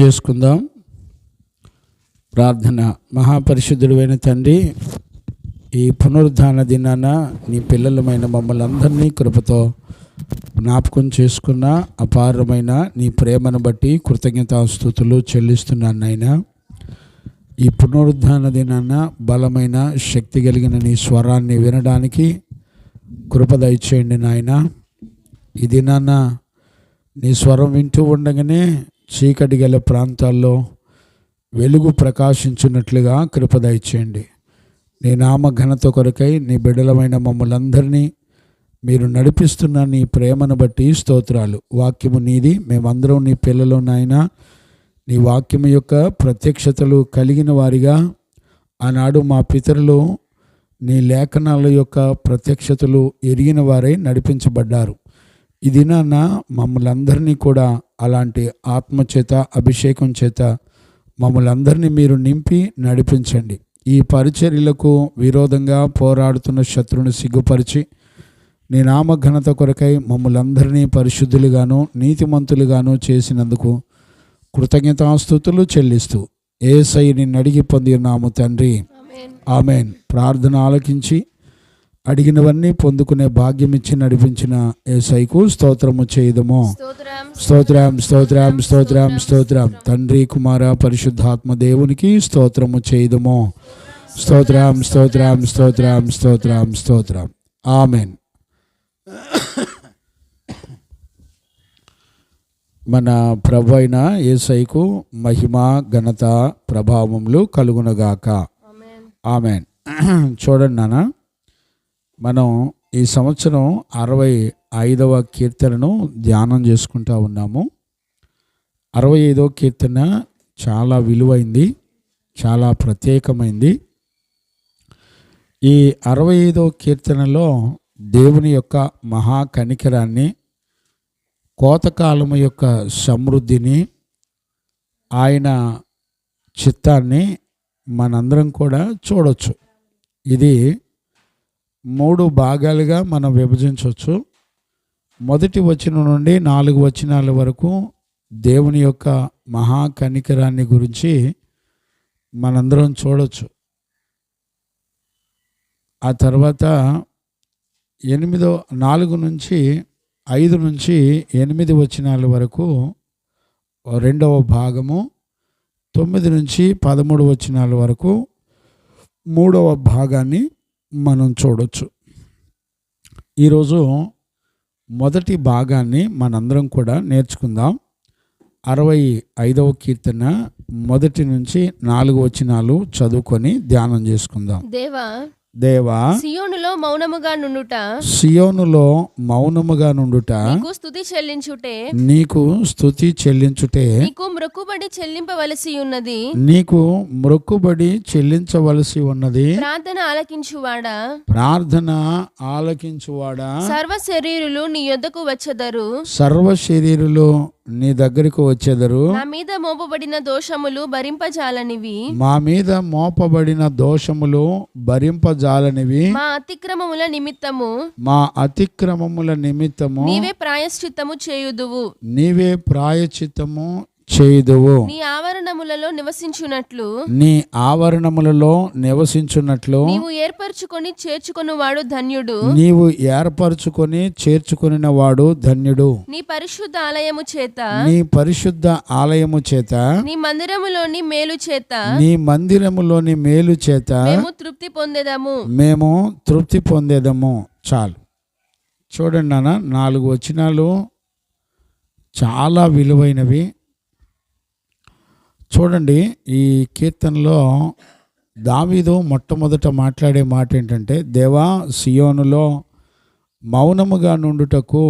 చేసుకుందాం. ప్రార్థన. మహాపరిశుద్ధుడైన తండ్రి, ఈ పునరుద్ధాన దినాన నీ పిల్లలమైన మమ్మల్ని అందరినీ కృపతో జ్ఞాపకం చేసుకున్న అపారమైన నీ ప్రేమను బట్టి కృతజ్ఞతాస్తుతులు చెల్లిస్తున్నాను నాయనా. ఈ పునరుద్ధాన దినాన బలమైన శక్తి కలిగిన నీ స్వరాన్ని వినడానికి కృప దయచేయండి నాయనా. ఈ దినాన నీ స్వరం వింటూ ఉండగానే చీకటి గల ప్రాంతాల్లో వెలుగు ప్రకాశించున్నట్లుగా కృప దయచేయండి. నీ నామ ఘనత కొరకై నీ బిడ్డలమైన మమ్మల్ని అందరినీ మీరు నడిపిస్తున్న నీ ప్రేమను బట్టి స్తోత్రాలు. వాక్యము నీది, మేమందరం నీ పిల్లలు నాయనా. నీ వాక్యము యొక్క ప్రత్యక్షతలు కలిగిన వారిగా ఆనాడు మా పితరులు నీ లేఖనాల యొక్క ప్రత్యక్షతలు ఎరిగిన వారై నడిపించబడ్డారు. ఈ దినాన మమ్మల్ని అందరినీ కూడా అలాంటి ఆత్మచేత అభిషేకం చేత మమ్మల్ని అందరినీ మీరు నింపి నడిపించండి. ఈ పరిచర్యలకు విరోధంగా పోరాడుతున్న శత్రువుని సిగ్గుపరిచి నీ నామ ఘనత కొరకై మమ్మల్ని అందరినీ పరిశుద్ధులుగాను నీతిమంతులుగాను చేసినందుకు కృతజ్ఞతాస్తుతులు చెల్లిస్తూ యేసయ్య నిన్ను అడిగి పొందినాము తండ్రి, ఆమెన్. ప్రార్థన ఆలకించి అడిగినవన్నీ పొందుకునే భాగ్యం ఇచ్చి నడిపించిన యేసయ్యకు స్తోత్రము చేయదము. స్తోత్రం స్తోత్రం స్తోత్రం స్తోత్రం. తండ్రి కుమార పరిశుద్ధాత్మ దేవునికి స్తోత్రము చేయదము. స్తోత్రం స్తోత్రం స్తోత్రం స్తోత్రం స్తోత్రం. ఆమెన్. మన ప్రభు అయిన యేసయ్యకు మహిమ ఘనత ప్రభావములు కలుగునగాక. ఆమెన్. చూడండి నాన్న, మనం ఈ సంవత్సరం 65వ కీర్తనను ధ్యానం చేసుకుంటూ ఉన్నాము. 65వ కీర్తన చాలా విలువైంది, చాలా ప్రత్యేకమైంది. ఈ 65వ కీర్తనలో దేవుని యొక్క మహా కనికరాన్ని, కోతకాలము యొక్క సమృద్ధిని, ఆయన చిత్తాన్ని మనందరం కూడా చూడొచ్చు. ఇది 3 భాగాలుగా మనం విభజించవచ్చు. మొదటి వచనం నుండి 4 వచనాల వరకు దేవుని యొక్క మహా కనికరాన్ని గురించి మనందరం చూడొచ్చు. ఆ తర్వాత 4 నుంచి 5 నుంచి 8 వచనాల వరకు రెండవ భాగము, 9 నుంచి 13 వచనాల వరకు మూడవ భాగాన్ని మనం చూడొచ్చు. ఈరోజు మొదటి భాగాన్ని మనందరం కూడా నేర్చుకుందాం. 65వ కీర్తన మొదటి నుంచి 4 వచనాలు చదువుకొని ధ్యానం చేసుకుందాం. దేవా, సియోనులో మౌనముగా నుండుట, సియోనులో మౌనముగా నుండుట, నీకు స్తుతి చెల్లించుటే, నీకు స్తుతి చెల్లించుటే, నీకు మ్రొక్కుబడి చెల్లింపవలసి ఉన్నది, నీకు మ్రొక్కుబడి చెల్లించవలసి ఉన్నది. ప్రార్థన ఆలకించువాడా, ప్రార్థన ఆలకించువాడా, సర్వ శరీరులు నీ యొద్దకు వచ్చెదరు, సర్వ శరీరులు నీ దగ్గరకు వచ్చెదరు. నా మీద మోపబడిన దోషములు భరింపజాలనివి, మా మీద మోపబడిన దోషములు భరింపజాలనివి, మా అతిక్రమముల నిమిత్తము, మా అతిక్రమముల నిమిత్తము నీవే ప్రాయశ్చిత్తము చేయుదువు, నీవే ప్రాయశ్చిత్తము చేయుదువు. నీ ఆవరణములలో నివసించునట్లు, నీ ఆవరణములలో నివసించున్నట్లు నీవు ఏర్పరచుకొని చేర్చుకొనువాడు ధన్యుడు, నీవు ఏర్పరచుకొని చేర్చుకొనిన వాడు ధన్యుడు. నీ పరిశుద్ధ ఆలయము చేత, నీ పరిశుద్ధ ఆలయము చేత, నీ మందిరములోని మేలు చేత, నీ మందిరములోని మేలు చేత మేము తృప్తి పొందేదము, మేము తృప్తి పొందేదము. చాలు. చూడండి నాన్న, 4 వచనాలు చాలా విలువైనవి. చూడండి, ఈ కీర్తనలో దావీదు మొట్టమొదట మాట్లాడే మాట ఏంటంటే, దేవా, సియోనులో మౌనముగా నుండుటకు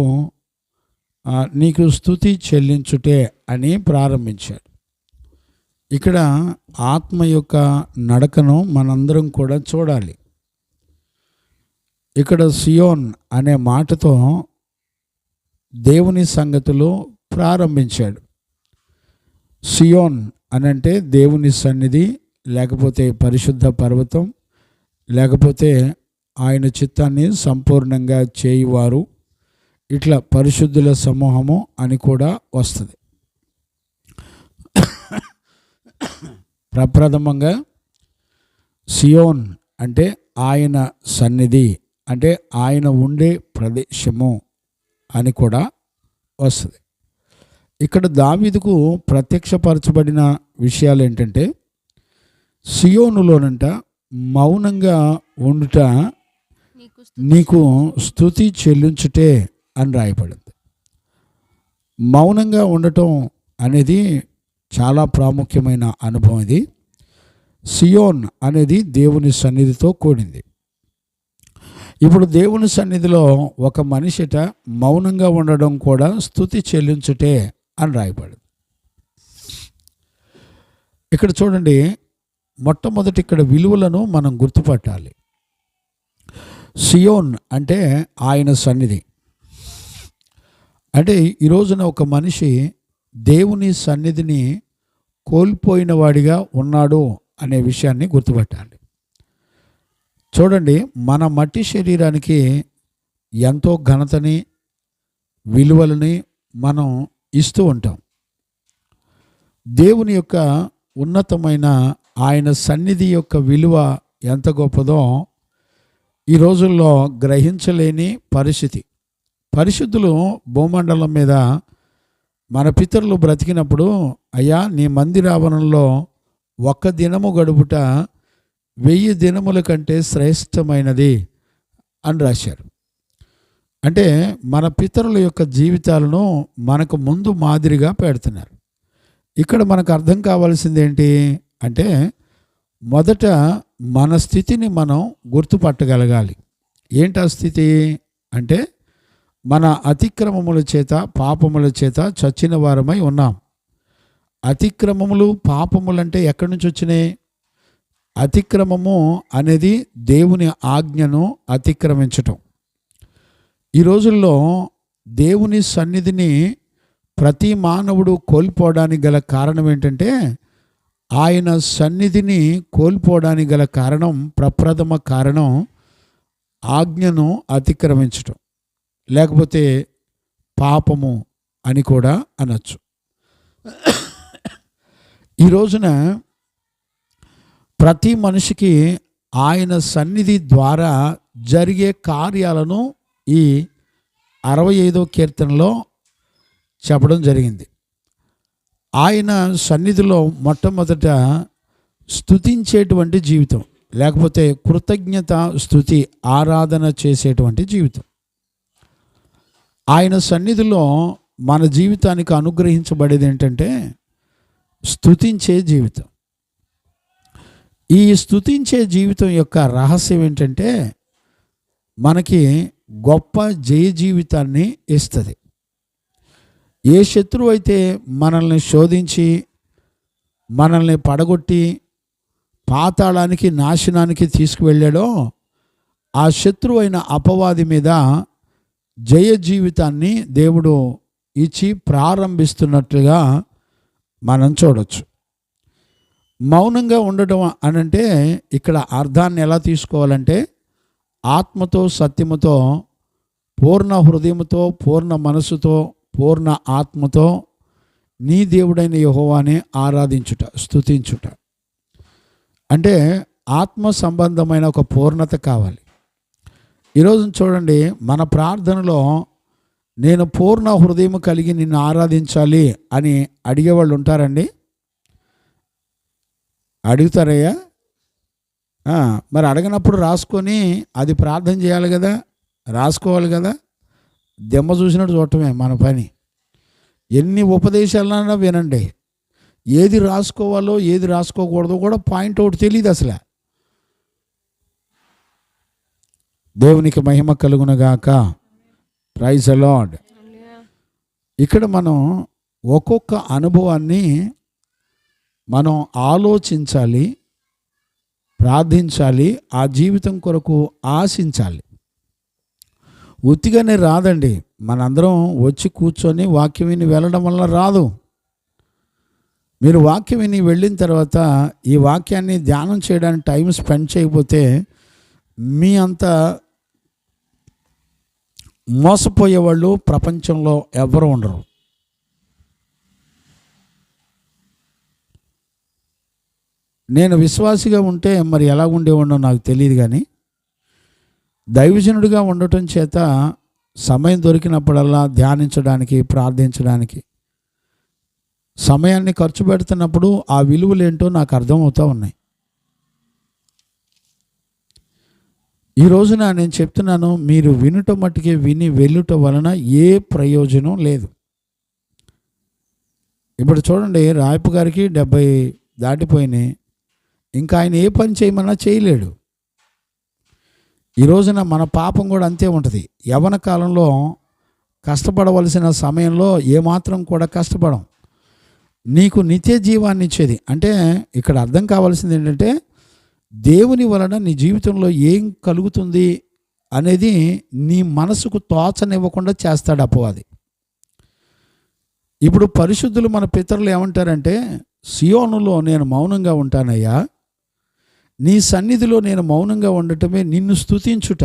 నీకు స్తుతి చెల్లించుటే అని ప్రారంభించాడు. ఇక్కడ ఆత్మ యొక్క నడకను మనందరం కూడా చూడాలి. ఇక్కడ సియోన్ అనే మాటతో దేవుని సంగతులు ప్రారంభించాడు. సియోన్ అనంటే దేవుని సన్నిధి, లేకపోతే పరిశుద్ధ పర్వతం, లేకపోతే ఆయన చిత్తాన్ని సంపూర్ణంగా చేయువారు, ఇట్లా పరిశుద్ధుల సమూహము అని కూడా వస్తుంది. ప్రప్రథమంగా సియోన్ అంటే ఆయన సన్నిధి, అంటే ఆయన ఉండే ప్రదేశము అని కూడా వస్తుంది. ఇక్కడ దావీదుకు ప్రత్యక్షపరచబడిన విషయాలు ఏంటంటే, సియోనులోనంట మౌనంగా ఉండుట నీకు స్తుతి చెల్లించుటే అని రాయబడింది. మౌనంగా ఉండటం అనేది చాలా ప్రాముఖ్యమైన అనుభవం. ఇది సియోన్ అనేది దేవుని సన్నిధితో కూడింది. ఇప్పుడు దేవుని సన్నిధిలో ఒక మనిషిట మౌనంగా ఉండడం కూడా స్తుతి చెల్లించుటే అని రాయబడింది. ఇక్కడ చూడండి, మొట్టమొదటి ఇక్కడ విలువలను మనం గుర్తుపట్టాలి. సియోన్ అంటే ఆయన సన్నిధి. అంటే ఈ రోజున ఒక మనిషి దేవుని సన్నిధిని కోల్పోయిన వాడిగా ఉన్నాడు అనే విషయాన్ని గుర్తుపట్టాలి. చూడండి, మన మట్టి శరీరానికి ఎంతో ఘనతని, విలువలని మనం ఇస్తూ ఉంటాం. దేవుని యొక్క ఉన్నతమైన ఆయన సన్నిధి యొక్క విలువ ఎంత గొప్పదో ఈ రోజుల్లో గ్రహించలేని పరిస్థితి. పరిశుద్ధులు భూమండలం మీద మన పితరులు బ్రతికినప్పుడు, అయ్యా నీ మందిరావరణంలో ఒక్క దినము గడుపుట 1000 దినముల కంటే శ్రేష్టమైనది అని రాశారు. అంటే మన పితరుల యొక్క జీవితాలను మనకు ముందు మాదిరిగా పెడుతున్నారు. ఇక్కడ మనకు అర్థం కావాల్సింది ఏంటి అంటే, మొదట మన స్థితిని మనం గుర్తుపట్టగలగాలి. ఏంటి ఆ స్థితి అంటే, మన అతిక్రమముల చేత పాపముల చేత చచ్చిన వారమై ఉన్నాం. అతిక్రమములు పాపములంటే ఎక్కడి నుంచి వచ్చినాయి? అతిక్రమము అనేది దేవుని ఆజ్ఞను అతిక్రమించటం. ఈ రోజుల్లో దేవుని సన్నిధిని ప్రతి మానవుడు కోల్పోవడానికి గల కారణం ఏంటంటే, ఆయన సన్నిధిని కోల్పోవడానికి గల కారణం, ప్రప్రథమ కారణం ఆజ్ఞను అతిక్రమించటం, లేకపోతే పాపము అని కూడా అనొచ్చు. ఈ రోజున ప్రతి మనిషికి ఆయన సన్నిధి ద్వారా జరిగే కార్యాలను ఈ 65వ కీర్తనలో చెప్పడం జరిగింది. ఆయన సన్నిధిలో మొట్టమొదట స్తుతించేటువంటి జీవితం, లేకపోతే కృతజ్ఞత స్తుతి ఆరాధన చేసేటువంటి జీవితం. ఆయన సన్నిధిలో మన జీవితానికి అనుగ్రహించబడేది ఏంటంటే స్తుతించే జీవితం. ఈ స్తుతించే జీవితం యొక్క రహస్యం ఏంటంటే, మనకి గొప్ప జయ జీవితాన్ని ఇస్తుంది. ఏ శత్రువు అయితే మనల్ని శోధించి మనల్ని పడగొట్టి పాతాళానికి నాశనానికి తీసుకువెళ్ళాడో, ఆ శత్రువు అయిన అపవాది మీద జయ జీవితాన్ని దేవుడు ఇచ్చి ప్రారంభిస్తున్నట్లుగా మనం చూడవచ్చు. మౌనంగా ఉండటం అనంటే ఇక్కడ అర్థాన్ని ఎలా తీసుకోవాలంటే, ఆత్మతో సత్యముతో పూర్ణ హృదయముతో పూర్ణ మనసుతో పూర్ణ ఆత్మతో నీ దేవుడైన యెహోవానే ఆరాధించుట, స్తుతించుట. అంటే ఆత్మ సంబంధమైన ఒక పూర్ణత కావాలి. ఈరోజు చూడండి, మన ప్రార్థనలో నేను పూర్ణ హృదయం కలిగి నిన్ను ఆరాధించాలి అని అడిగేవాళ్ళు ఉంటారండి? అడుగుతారయ్యా? మరి అడగనప్పుడు రాసుకొని అది ప్రార్థన చేయాలి కదా, రాసుకోవాలి కదా. దెమ్మ చూసినట్టు చూడటమే మన పని. ఎన్ని ఉపదేశాలన్నా వినండి, ఏది రాసుకోవాలో ఏది రాసుకోకూడదో కూడా పాయింట్ అవుట్ తెలియదు అసలు. దేవునికి మహిమ కలుగునగాక. Praise the Lord. ఇక్కడ మనం ఒక్కొక్క అనుభవాన్ని మనం ఆలోచించాలి, ప్రార్థించాలి, ఆ జీవితం కొరకు ఆశించాలి. ఉత్తిగానే రాదండి. మనందరం వచ్చి కూర్చొని వాక్యం విని వెళ్ళడం వల్ల రాదు. మీరు వాక్యం విని వెళ్ళిన తర్వాత ఈ వాక్యాన్ని ధ్యానం చేయడానికి టైం స్పెండ్ చేయకపోతే మీ అంత మోసపోయేవాళ్ళు ప్రపంచంలో ఎవరు ఉండరు. నేను విశ్వాసిగా ఉంటే మరి ఎలా ఉండేవాడో నాకు తెలియదు, కానీ దైవజనుడిగా ఉండటం చేత సమయం దొరికినప్పుడల్లా ధ్యానించడానికి, ప్రార్థించడానికి సమయాన్ని ఖర్చు పెడుతున్నప్పుడు ఆ విలువలు ఏంటో నాకు అర్థమవుతూ ఉన్నాయి. ఈ రోజున నేను చెప్తున్నాను, మీరు వినుట మట్టుకే విని వెళ్ళుట వలన ఏ ప్రయోజనం లేదు. ఇప్పుడు చూడండి, రాయపు గారికి 70 దాటిపోయినాయి, ఇంకా ఆయన ఏ పని చేయమన్నా చేయలేడు. ఈ రోజున మన పాపం కూడా అంతే ఉంటుంది. యవ్వన కాలంలో కష్టపడవలసిన సమయంలో ఏమాత్రం కూడా కష్టపడం. నీకు నిత్య జీవాన్ని ఇచ్చేది అంటే ఇక్కడ అర్థం కావాల్సింది ఏంటంటే, దేవుని వలన నీ జీవితంలో ఏం కలుగుతుంది అనేది నీ మనసుకు తోచనివ్వకుండా చేస్తాడు అపవాది. ఇప్పుడు పరిశుద్ధులు మన పితరులు ఏమంటారంటే, సియోనులో నేను మౌనంగా ఉంటానయ్యా, నీ సన్నిధిలో నేను మౌనంగా ఉండటమే నిన్ను స్తుతించుట.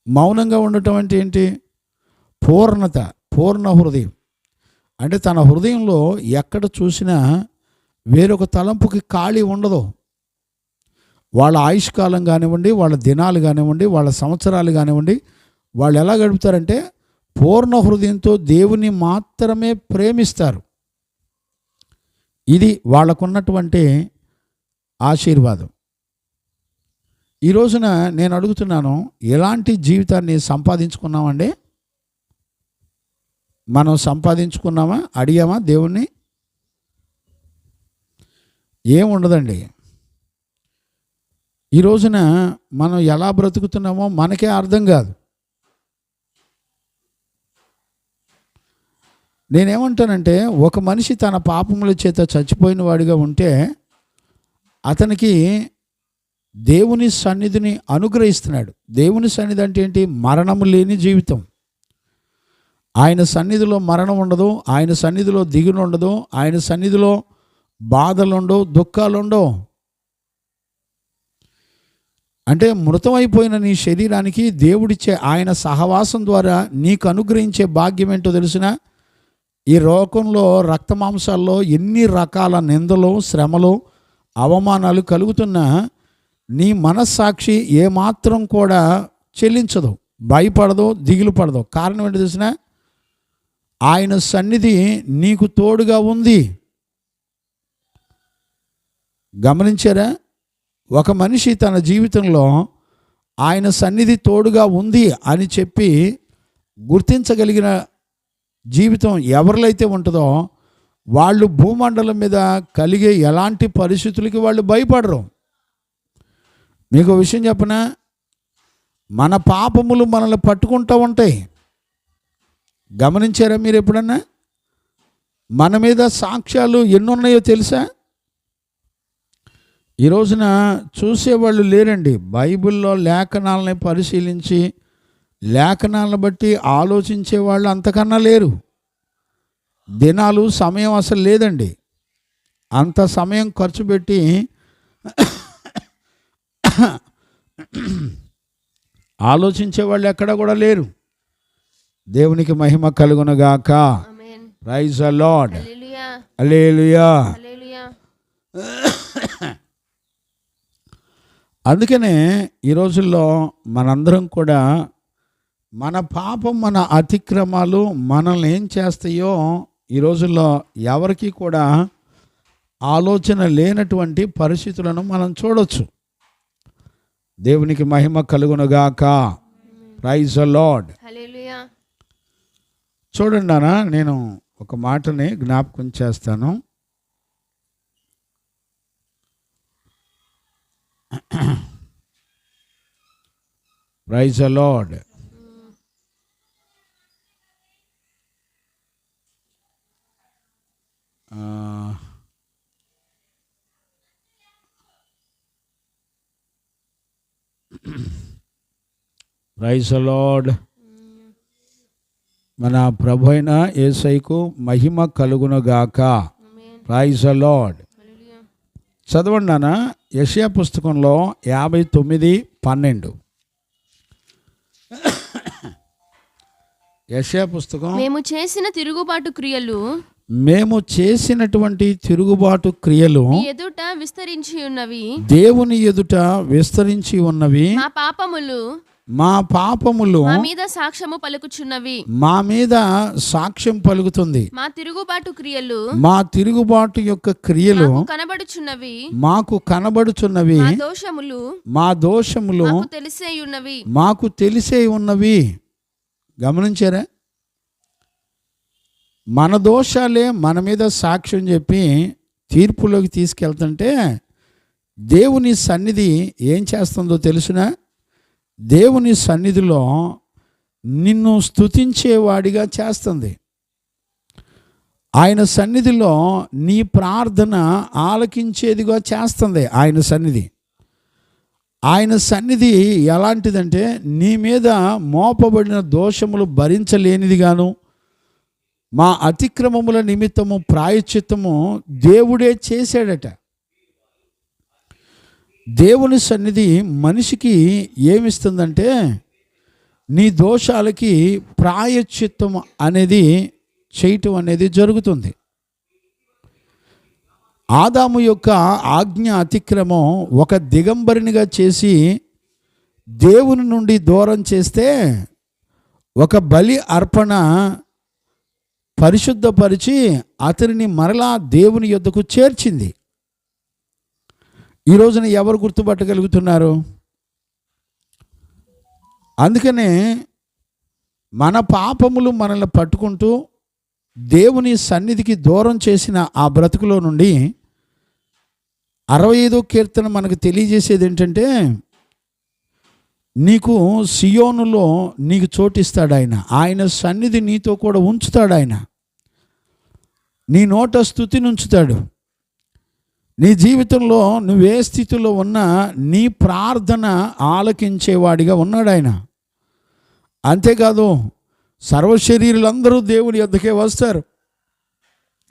మౌనంగా ఉండటం అంటే ఏంటి? పూర్ణత, పూర్ణ హృదయం. అంటే తన హృదయంలో ఎక్కడ చూసినా వేరొక తలంపుకి ఖాళీ ఉండదు. వాళ్ళ ఆయుష్కాలం కానివ్వండి, వాళ్ళ దినాలు కానివ్వండి, వాళ్ళ సంవత్సరాలు కానివ్వండి, వాళ్ళు ఎలా గడుపుతారంటే పూర్ణ హృదయంతో దేవుని మాత్రమే ప్రేమిస్తారు. ఇది వాళ్ళకున్నటువంటి ఆశీర్వాదం. ఈ రోజున నేను అడుగుతున్నాను, ఎలాంటి జీవితాన్ని సంపాదించుకున్నామండి? మనం సంపాదించుకున్నామా? అడిగామా దేవుణ్ణి? ఏముండదండి. ఈ రోజున మనం ఎలా బ్రతుకుతున్నామో మనకే అర్థం కాదు. నేనేమంటానంటే, ఒక మనిషి తన పాపముల చేత చచ్చిపోయిన వాడిగా ఉంటే అతనికి దేవుని సన్నిధిని అనుగ్రహిస్తున్నాడు. దేవుని సన్నిధి అంటే ఏంటి? మరణము లేని జీవితం. ఆయన సన్నిధిలో మరణం ఉండదు, ఆయన సన్నిధిలో దిగులు ఉండదు, ఆయన సన్నిధిలో బాధలుండవు, దుఃఖాలుండవు. అంటే మృతమైపోయిన నీ శరీరానికి దేవుడిచ్చే ఆయన సహవాసం ద్వారా నీకు అనుగ్రహించే భాగ్యం ఏంటో తెలిసిన? ఈ లోకంలో రక్తమాంసాల్లో ఎన్ని రకాల నిందలు, శ్రమలు, అవమానాలు కలుగుతున్నా నీ మనస్సాక్షి ఏమాత్రం కూడా చెల్లించదు, భయపడదు, దిగులు పడదు. కారణం ఏంటో తెలిసిన? ఆయన సన్నిధి నీకు తోడుగా ఉంది. గమనించారా? ఒక మనిషి తన జీవితంలో ఆయన సన్నిధి తోడుగా ఉంది అని చెప్పి గుర్తించగలిగిన జీవితం ఎవరిలో అయితే ఉంటుందో వాళ్ళు భూమండలం మీద కలిగే ఎలాంటి పరిస్థితులకి వాళ్ళు భయపడరు. మీకు విషయం చెప్పనా? మన పాపములు మనల్ని పట్టుకుంటూ ఉంటాయి. గమనించారా మీరు ఎప్పుడన్నా? మన మీద సాక్ష్యాలు ఎన్నున్నాయో తెలుసా? ఈ రోజున చూసేవాళ్ళు లేరండి. బైబిల్లో లేఖనాలని పరిశీలించి లేఖనాలను బట్టి ఆలోచించే వాళ్ళు అంతకన్నా లేరు. దినాలు, సమయం అసలు లేదండి. అంత సమయం ఖర్చు పెట్టి ఆలోచించే వాళ్ళు ఎక్కడ కూడా లేరు. దేవునికి మహిమ కలుగునుగాక. Praise the Lord. హల్లెలూయా. అందుకనే ఈ రోజుల్లో మనందరం కూడా మన పాపం, మన అతిక్రమాలు మనల్ని ఏం చేస్తాయో ఈ రోజుల్లో ఎవరికి కూడా ఆలోచన లేనటువంటి పరిస్థితులను మనం చూడొచ్చు. దేవునికి మహిమ కలుగునుగాక. Praise the lord. చూడండి నాన్న, నేను ఒక మాటని జ్ఞాపకం చేస్తాను. Praise the lord. Praise the lord. మన ప్రభు అయిన యేసయ్యకు మహిమ కలుగునుగాక. Praise the lord. చదవండి నాన్న, యెషయా పుస్తకంలో 59:12. యెషయా పుస్తకం. మేము చేసిన తిరుగుబాటు క్రియలు మేము చేసినటువంటి తిరుగుబాటు క్రియలు నీ ఎదుట విస్తరించి ఉన్నవి. దేవుని ఎదుట విస్తరించి ఉన్నవి. మా పాపములు మా మీద సాక్ష్యము పలుకుచున్నవి. మా మీద సాక్ష్యం పలుకుతుంది. మా తిరుగుబాటు యొక్క క్రియలు కనబడుచున్నవి. మాకు కనబడుచున్నవి. మా దోషములు మాకు తెలిసే ఉన్నవి. గమనించారా? మన దోషాలే మన మీద సాక్ష్యం చెప్పి తీర్పులోకి తీసుకెళ్తుంటే దేవుని సన్నిధి ఏం చేస్తుందో తెలుసునా? దేవుని సన్నిధిలో నిన్ను స్తుతించేవాడిగా చేస్తుంది. ఆయన సన్నిధిలో నీ ప్రార్థన ఆలకించేదిగా చేస్తుంది. ఆయన సన్నిధి ఎలాంటిదంటే నీ మీద మోపబడిన దోషములు భరించలేనిదిగాను, మా అతిక్రమముల నిమిత్తము ప్రాయశ్చిత్తము దేవుడే చేశాడట. దేవుని సన్నిధి మనిషికి ఏమిస్తుందంటే నీ దోషాలకి ప్రాయశ్చిత్తం అనేది చేయటం అనేది జరుగుతుంది. ఆదాము యొక్క ఆజ్ఞ అతిక్రమం ఒక దిగంబరినిగా చేసి దేవుని నుండి దూరం చేస్తే ఒక బలి అర్పణ పరిశుద్ధపరిచి అతనిని మరలా దేవుని యొద్దకు చేర్చింది. ఈ రోజున ఎవరు గుర్తుపట్టగలుగుతున్నారు? అందుకనే మన పాపములు మనల్ని పట్టుకుంటూ దేవుని సన్నిధికి దూరం చేసిన ఆ బ్రతుకులో నుండి 65వ కీర్తన మనకు తెలియజేసేది ఏంటంటే, నీకు సియోనులో నీకు చోటిస్తాడు ఆయన. ఆయన సన్నిధి నీతో కూడా ఉంచుతాడు. ఆయన నీ నోట స్తుతిని ఉంచుతాడు. నీ జీవితంలో నువ్వే స్థితిలో ఉన్నా నీ ప్రార్థన ఆలకించేవాడిగా ఉన్నాడు ఆయన. అంతేకాదు సర్వశరీరులందరూ దేవుని యొద్దకే వస్తారు.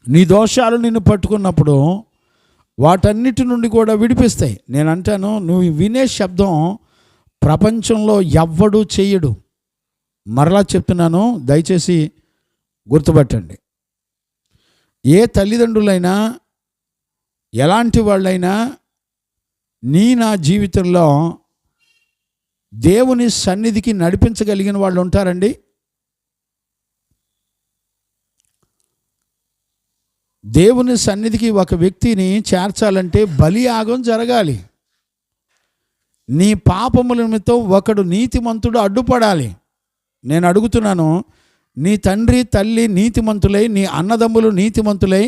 నీ దోషాలు నిన్ను పట్టుకున్నప్పుడు వాటన్నిటి నుండి కూడా విడిపిస్తాయి. నేను అంటాను, నువ్వు వినే శబ్దం ప్రపంచంలో ఎవ్వడూ చెయ్యడు. మరలా చెప్తున్నాను, దయచేసి గుర్తుపట్టండి. ఏ తల్లిదండ్రులైనా ఎలాంటి వాళ్ళైనా నా జీవితంలో దేవుని సన్నిధికి నడిపించగలిగిన వాళ్ళు ఉంటారండి. దేవుని సన్నిధికి ఒక వ్యక్తిని చేర్చాలంటే బలియాగం జరగాలి. నీ పాపముల నిమిత్తం ఒకడు నీతిమంతుడు అడ్డుపడాలి. నేను అడుగుతున్నాను, నీ తండ్రి తల్లి నీతిమంతులై, నీ అన్నదమ్ములు నీతిమంతులై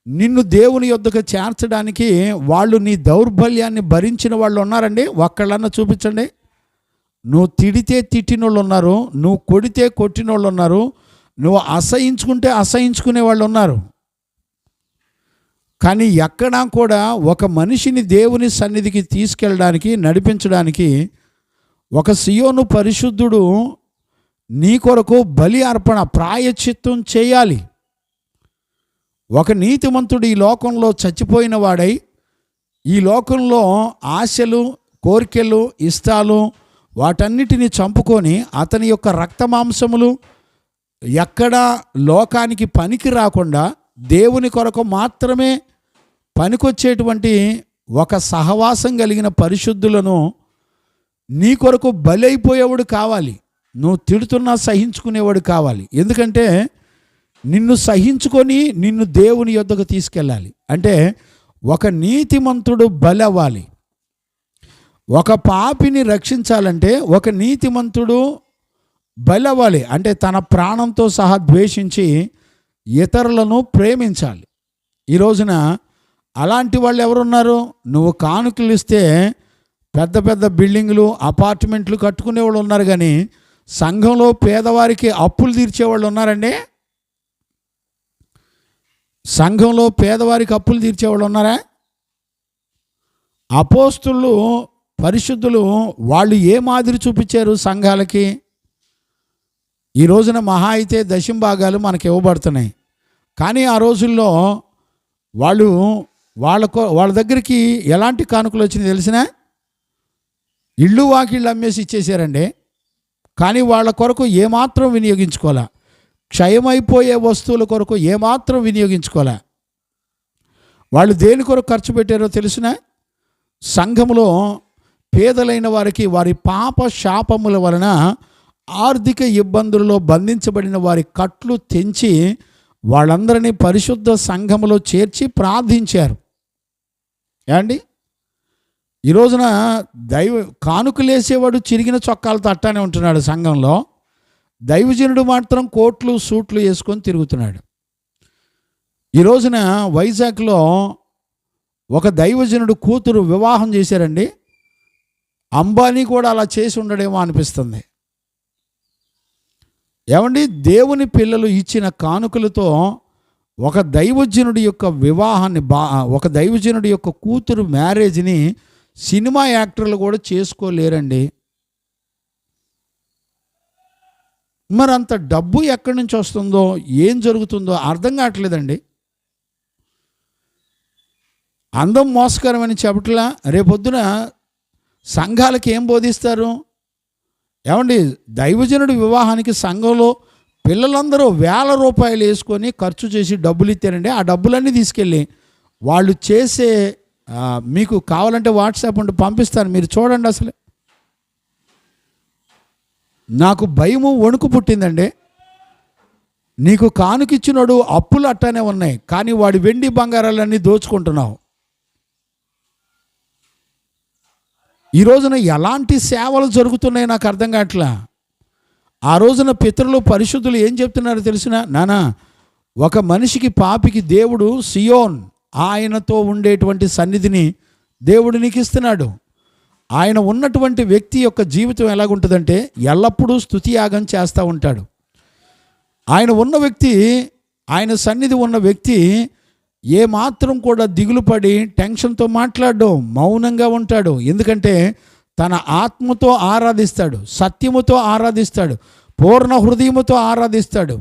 నిన్ను దేవుని యొద్దకు చేర్చడానికి వాళ్ళు నీ దౌర్బల్యాన్ని భరించిన వాళ్ళు ఉన్నారండి? ఒక్కళ్ళన్నా చూపించండి. నువ్వు తిడితే తిట్టినోళ్ళు ఉన్నారు, నువ్వు కొడితే కొట్టినోళ్ళు ఉన్నారు, నువ్వు అసహించుకుంటే అసహించుకునే వాళ్ళు ఉన్నారు. కానీ ఎక్కడా కూడా ఒక మనిషిని దేవుని సన్నిధికి తీసుకెళ్ళడానికి, నడిపించడానికి ఒక సియోను పరిశుద్ధుడు నీ కొరకు బలి అర్పణ ప్రాయశ్చిత్తం చేయాలి. ఒక నీతిమంతుడు ఈ లోకంలో చచ్చిపోయిన వాడై ఈ లోకంలో ఆశలు, కోరికలు, ఇష్టాలు వాటన్నిటిని చంపుకొని అతని యొక్క రక్తమాంసములు ఎక్కడా లోకానికి పనికి రాకుండా దేవుని కొరకు మాత్రమే పనికొచ్చేటువంటి ఒక సహవాసం కలిగిన పరిశుద్ధులను నీ కొరకు బలైపోయేవాడు కావాలి. నువ్వు తిడుతున్నా సహించుకునేవాడు కావాలి. ఎందుకంటే నిన్ను సహించుకొని నిన్ను దేవుని యొద్దకు తీసుకెళ్ళాలి. అంటే ఒక నీతిమంతుడు బలి అవ్వాలి. ఒక పాపిని రక్షించాలంటే ఒక నీతిమంతుడు బలి అవ్వాలి. అంటే తన ప్రాణంతో సహా ద్వేషించి ఇతరులను ప్రేమించాలి. ఈ రోజున అలాంటి వాళ్ళు ఎవరున్నారు? నువ్వు కానుకలు ఇస్తే పెద్ద పెద్ద బిల్డింగులు, అపార్ట్మెంట్లు కట్టుకునేవాళ్ళు ఉన్నారు, కానీ సంఘంలో పేదవారికి అప్పులు తీర్చేవాళ్ళు ఉన్నారండి? సంఘంలో పేదవారికి అప్పులు తీర్చేవాళ్ళు ఉన్నారా? అపోస్తులు, పరిశుద్ధులు వాళ్ళు ఏ మాదిరి చూపించారు సంఘాలకి? ఈ రోజున మహా అయితే దశంభాగాలు మనకి ఇవ్వబడుతున్నాయి. కానీ ఆ రోజుల్లో వాళ్ళ దగ్గరికి ఎలాంటి కానుకలు వచ్చినాయి తెలిసినా? ఇళ్ళు వాకిళ్ళు అమ్మేసి ఇచ్చేసారండి. కానీ వాళ్ళ కొరకు ఏమాత్రం వినియోగించుకోవాలా. క్షయమైపోయే వస్తువుల కొరకు ఏమాత్రం వినియోగించుకోలే. వాళ్ళు దేని కొరకు ఖర్చు పెట్టారో తెలిసిన, సంఘములో పేదలైన వారికి వారి పాప శాపముల వలన ఆర్థిక ఇబ్బందులలో బంధించబడిన వారి కట్లు తెంచి వాళ్ళందరినీ పరిశుద్ధ సంఘములో చేర్చి ప్రార్థించారు. ఏమండి, ఈ రోజున కానుకలేసేవాడు చిరిగిన చొక్కాలతో అట్టానే ఉంటున్నాడు సంఘంలో. దైవజనుడు మాత్రం కోట్లు సూట్లు వేసుకొని తిరుగుతున్నాడు. ఈ రోజున వైజాగ్లో ఒక దైవజనుడు కూతురు వివాహం చేశారండి. అంబానీ కూడా అలా చేసి ఉండడేమో అనిపిస్తుంది. ఏమండి, దేవుని పిల్లలు ఇచ్చిన కానుకలతో ఒక దైవజనుడి యొక్క వివాహాన్ని, ఒక దైవజనుడి యొక్క కూతురు మ్యారేజ్ని సినిమా యాక్టర్లు కూడా చేసుకోలేరండి. మరి అంత డబ్బు ఎక్కడి నుంచి వస్తుందో, ఏం జరుగుతుందో అర్థం కావట్లేదండి. అందం మోసకరమని చెప్పట్లా, రేపొద్దున సంఘాలకి ఏం బోధిస్తారు? ఏమండి, దైవజనుడి వివాహానికి సంఘంలో పిల్లలందరూ ₹1,000 వేసుకొని ఖర్చు చేసి డబ్బులు ఇచ్చారండి. ఆ డబ్బులన్నీ తీసుకెళ్ళి వాళ్ళు చేసే, మీకు కావాలంటే వాట్సాప్ ఉంటే పంపిస్తాను, మీరు చూడండి. అసలు నాకు భయము వణుకు పుట్టిందండి. నీకు కానుకిచ్చినోడు అప్పులు అట్టానే ఉన్నాయి, కానీ వాడి వెండి బంగారాలన్నీ దోచుకుంటున్నావు. ఈ రోజున ఎలాంటి సేవలు జరుగుతున్నాయి నాకు అర్థం కావట్లా. ఆ రోజున పితరులు పరిశుద్ధులు ఏం చెప్తున్నారో తెలిసిన, నానా ఒక మనిషికి పాపికి దేవుడు సియోన్, ఆయనతో ఉండేటువంటి సన్నిధిని దేవుడు నీకు ఇస్తున్నాడు. ఆయన ఉన్నటువంటి వ్యక్తి యొక్క జీవితం ఎలాగుంటుందంటే ఎల్లప్పుడూ స్తుతియాగం చేస్తూ ఉంటాడు. ఆయన ఉన్న వ్యక్తి, ఆయన సన్నిధి ఉన్న వ్యక్తి ఏమాత్రం కూడా దిగులు పడి టెన్షన్తో మాట్లాడడం, మౌనంగా ఉంటాడు. ఎందుకంటే తన ఆత్మతో ఆరాధిస్తాడు, సత్యముతో ఆరాధిస్తాడు, పూర్ణ హృదయముతో ఆరాధిస్తాడు.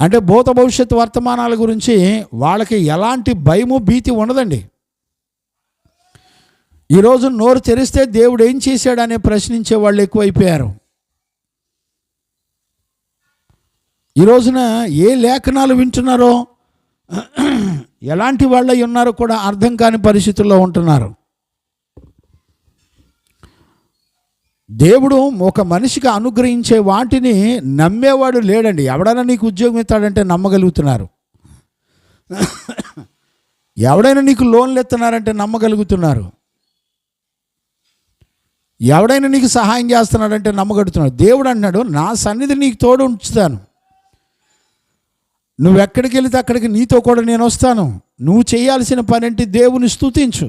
అంటే భూత భవిష్యత్ వర్తమానాల గురించి వాళ్ళకి ఎలాంటి భయము భీతి ఉండదండి. ఈరోజు నోరు తెరిస్తే దేవుడు ఏం చేశాడనే ప్రశ్నించే వాళ్ళు ఎక్కువైపోయారు. ఈ రోజున ఏ లేఖనాలు వింటున్నారో, ఎలాంటి వాళ్ళై ఉన్నారో కూడా అర్థం కాని పరిస్థితుల్లో ఉంటున్నారు. దేవుడు ఒక మనిషికి అనుగ్రహించే వాటిని నమ్మేవాడు లేడండి. ఎవడైనా నీకు ఉద్యోగం ఇస్తాడంటే నమ్మగలుగుతున్నారు, ఎవడైనా నీకు లోన్లు ఇస్తున్నారంటే నమ్మగలుగుతున్నారు, ఎవడైనా నీకు సహాయం చేస్తున్నాడంటే నమ్మగలుగుతున్నాడు. దేవుడు అన్నాడు, నా సన్నిధి నీకు తోడు ఉంచుతాను, నువ్వు ఎక్కడికి వెళితే అక్కడికి నీతో కూడా నేను వస్తాను. నువ్వు చేయాల్సిన పని ఏంటి? దేవుని స్తుతించు,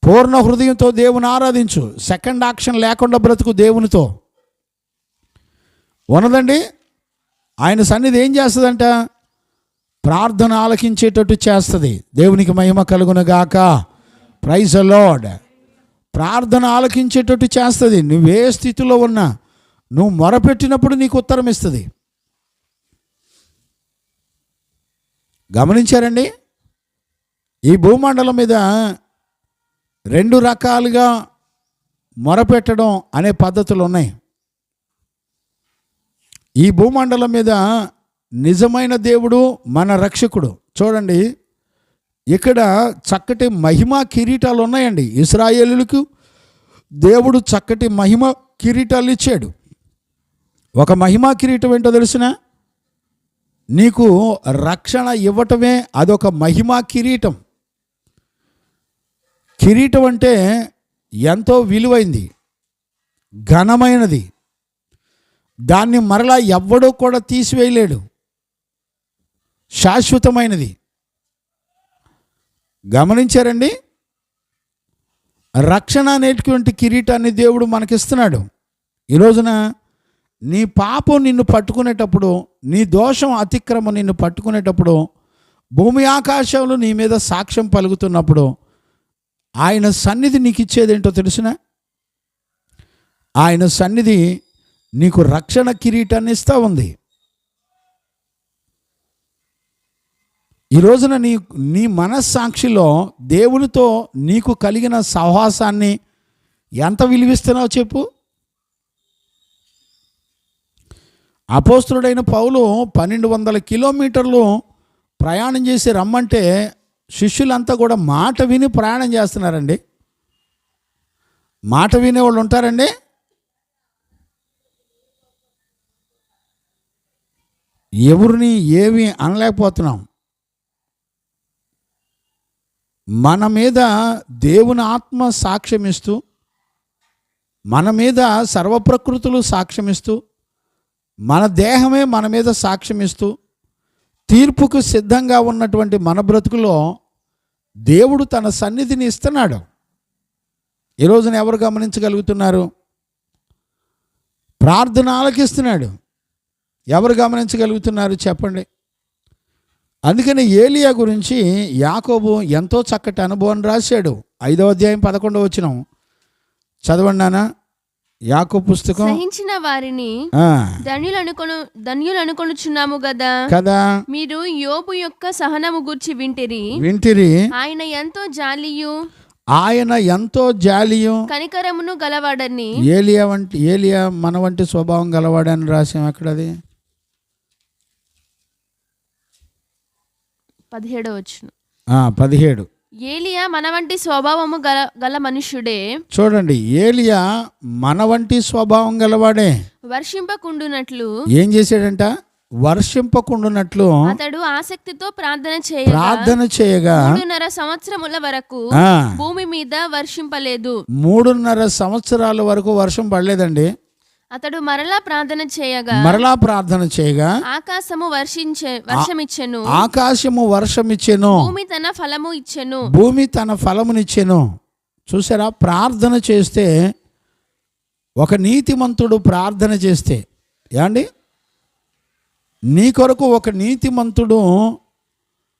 పూర్ణ హృదయంతో దేవుని ఆరాధించు, సెకండ్ యాక్షన్ లేకుండా బ్రతుకు దేవునితో. ఉన్నదండి, ఆయన సన్నిధి ఏం చేస్తుందంట? ప్రార్థన ఆలకించేటట్టు చేస్తుంది. దేవునికి మహిమ కలుగునుగాక. Praise the lord. ప్రార్థన ఆలకించేటట్టు చేస్తుంది. నువ్వే స్థితిలో ఉన్నా నువ్వు మొరపెట్టినప్పుడు నీకు ఉత్తరం ఇస్తుంది. గమనించారండి, ఈ భూమండలం మీద 2 రకాలుగా మొరపెట్టడం అనే పద్ధతులు ఉన్నాయి. ఈ భూమండలం మీద నిజమైన దేవుడు మన రక్షకుడు. చూడండి, ఇక్కడ చక్కటి మహిమ కిరీటాలు ఉన్నాయండి. ఇశ్రాయేలులకు దేవుడు చక్కటి మహిమ కిరీటాలు ఇచ్చాడు. ఒక మహిమ కిరీటం ఏంటో తెలిసిన, నీకు రక్షణ ఇవ్వటమే అదొక మహిమ కిరీటం. కిరీటం అంటే ఎంతో విలువైంది, ఘనమైనది. దాన్ని మరలా ఎవ్వడూ కూడా తీసివేయలేడు, శాశ్వతమైనది. గమనించారండి, రక్షణ అనేటువంటి కిరీటాన్ని దేవుడు మనకిస్తున్నాడు. ఈ రోజున నీ పాపం నిన్ను పట్టుకునేటప్పుడు, నీ దోషం అతిక్రమం నిన్ను పట్టుకునేటప్పుడు, భూమి ఆకాశాలు నీ మీద సాక్ష్యం పలుకుతున్నప్పుడు ఆయన సన్నిధి నీకు ఇచ్చేదేంటో తెలిసిన, ఆయన సన్నిధి నీకు రక్షణ కిరీటాన్ని ఇస్తూ ఉంది. ఈ రోజున నీ మనస్సాక్షిలో దేవునితో నీకు కలిగిన సహవాసాన్ని ఎంత విలువిస్తున్నావు చెప్పు. అపోస్తులుడైన పౌలు 1200 కిలోమీటర్లు ప్రయాణం చేసి రమ్మంటే శిష్యులంతా కూడా మాట విని ప్రయాణం చేస్తున్నారండి. మాట వినేవాళ్ళు ఉంటారండి. ఎవరిని ఏమి అనలేకపోతున్నాం. మన మీద దేవుని ఆత్మ సాక్ష్యమిస్తూ, మన మీద సర్వప్రకృతులు సాక్ష్యమిస్తూ, మన దేహమే మన మీద సాక్ష్యమిస్తూ, తీర్పుకు సిద్ధంగా ఉన్నటువంటి మన బ్రతుకులో దేవుడు తన సన్నిధిని ఇస్తున్నాడు. ఈ రోజున ఎవరు గమనించగలుగుతున్నారు? ప్రార్థన ఆలకిస్తున్నాడు. ఎవరు గమనించగలుగుతున్నారు చెప్పండి? అందుకని ఏలియా గురించి యాకోబు ఎంతో చక్కటి అనుభవం రాశాడు. 5వ అధ్యాయం 11వ వచనం చదవండి నాన్న. యాకోబు పుస్తకం. సహించిన వారిని ధన్యులనుకొనుచున్నాము కదా. మీరు యోబు యొక్క సహనము గూర్చి వింటిరి. ఆయన ఎంతో జాలియు కనికరమును గలవాడని. ఏలియా మన వంటి స్వభావం గలవాడని రాసాం. ఎక్కడది? 17వ వచనం. 17. ఏలియా మన వంటి స్వభావము గల మనుష్యుడే. చూడండి, ఏలియా మన వంటి స్వభావం గలవాడే. వర్షింపకుండునట్లు ఏం చేశాడంట? వర్షింపకుండునట్లు అతడు ఆసక్తితో ప్రార్థన చేయగా 3.5 సంవత్సరముల వరకు భూమి మీద వర్షింపలేదు. 3.5 సంవత్సరాల వరకు వర్షం పడలేదండి. అతడు మరలా ప్రార్థన చేయగా ఆకాశము వర్షమిచ్చెను. భూమి తన ఫలమునిచ్చెను. చూసారా? ప్రార్థన చేస్తే, ఒక నీతిమంతుడు ప్రార్థన చేస్తే, ఏమండి, నీ కొరకు ఒక నీతిమంతుడు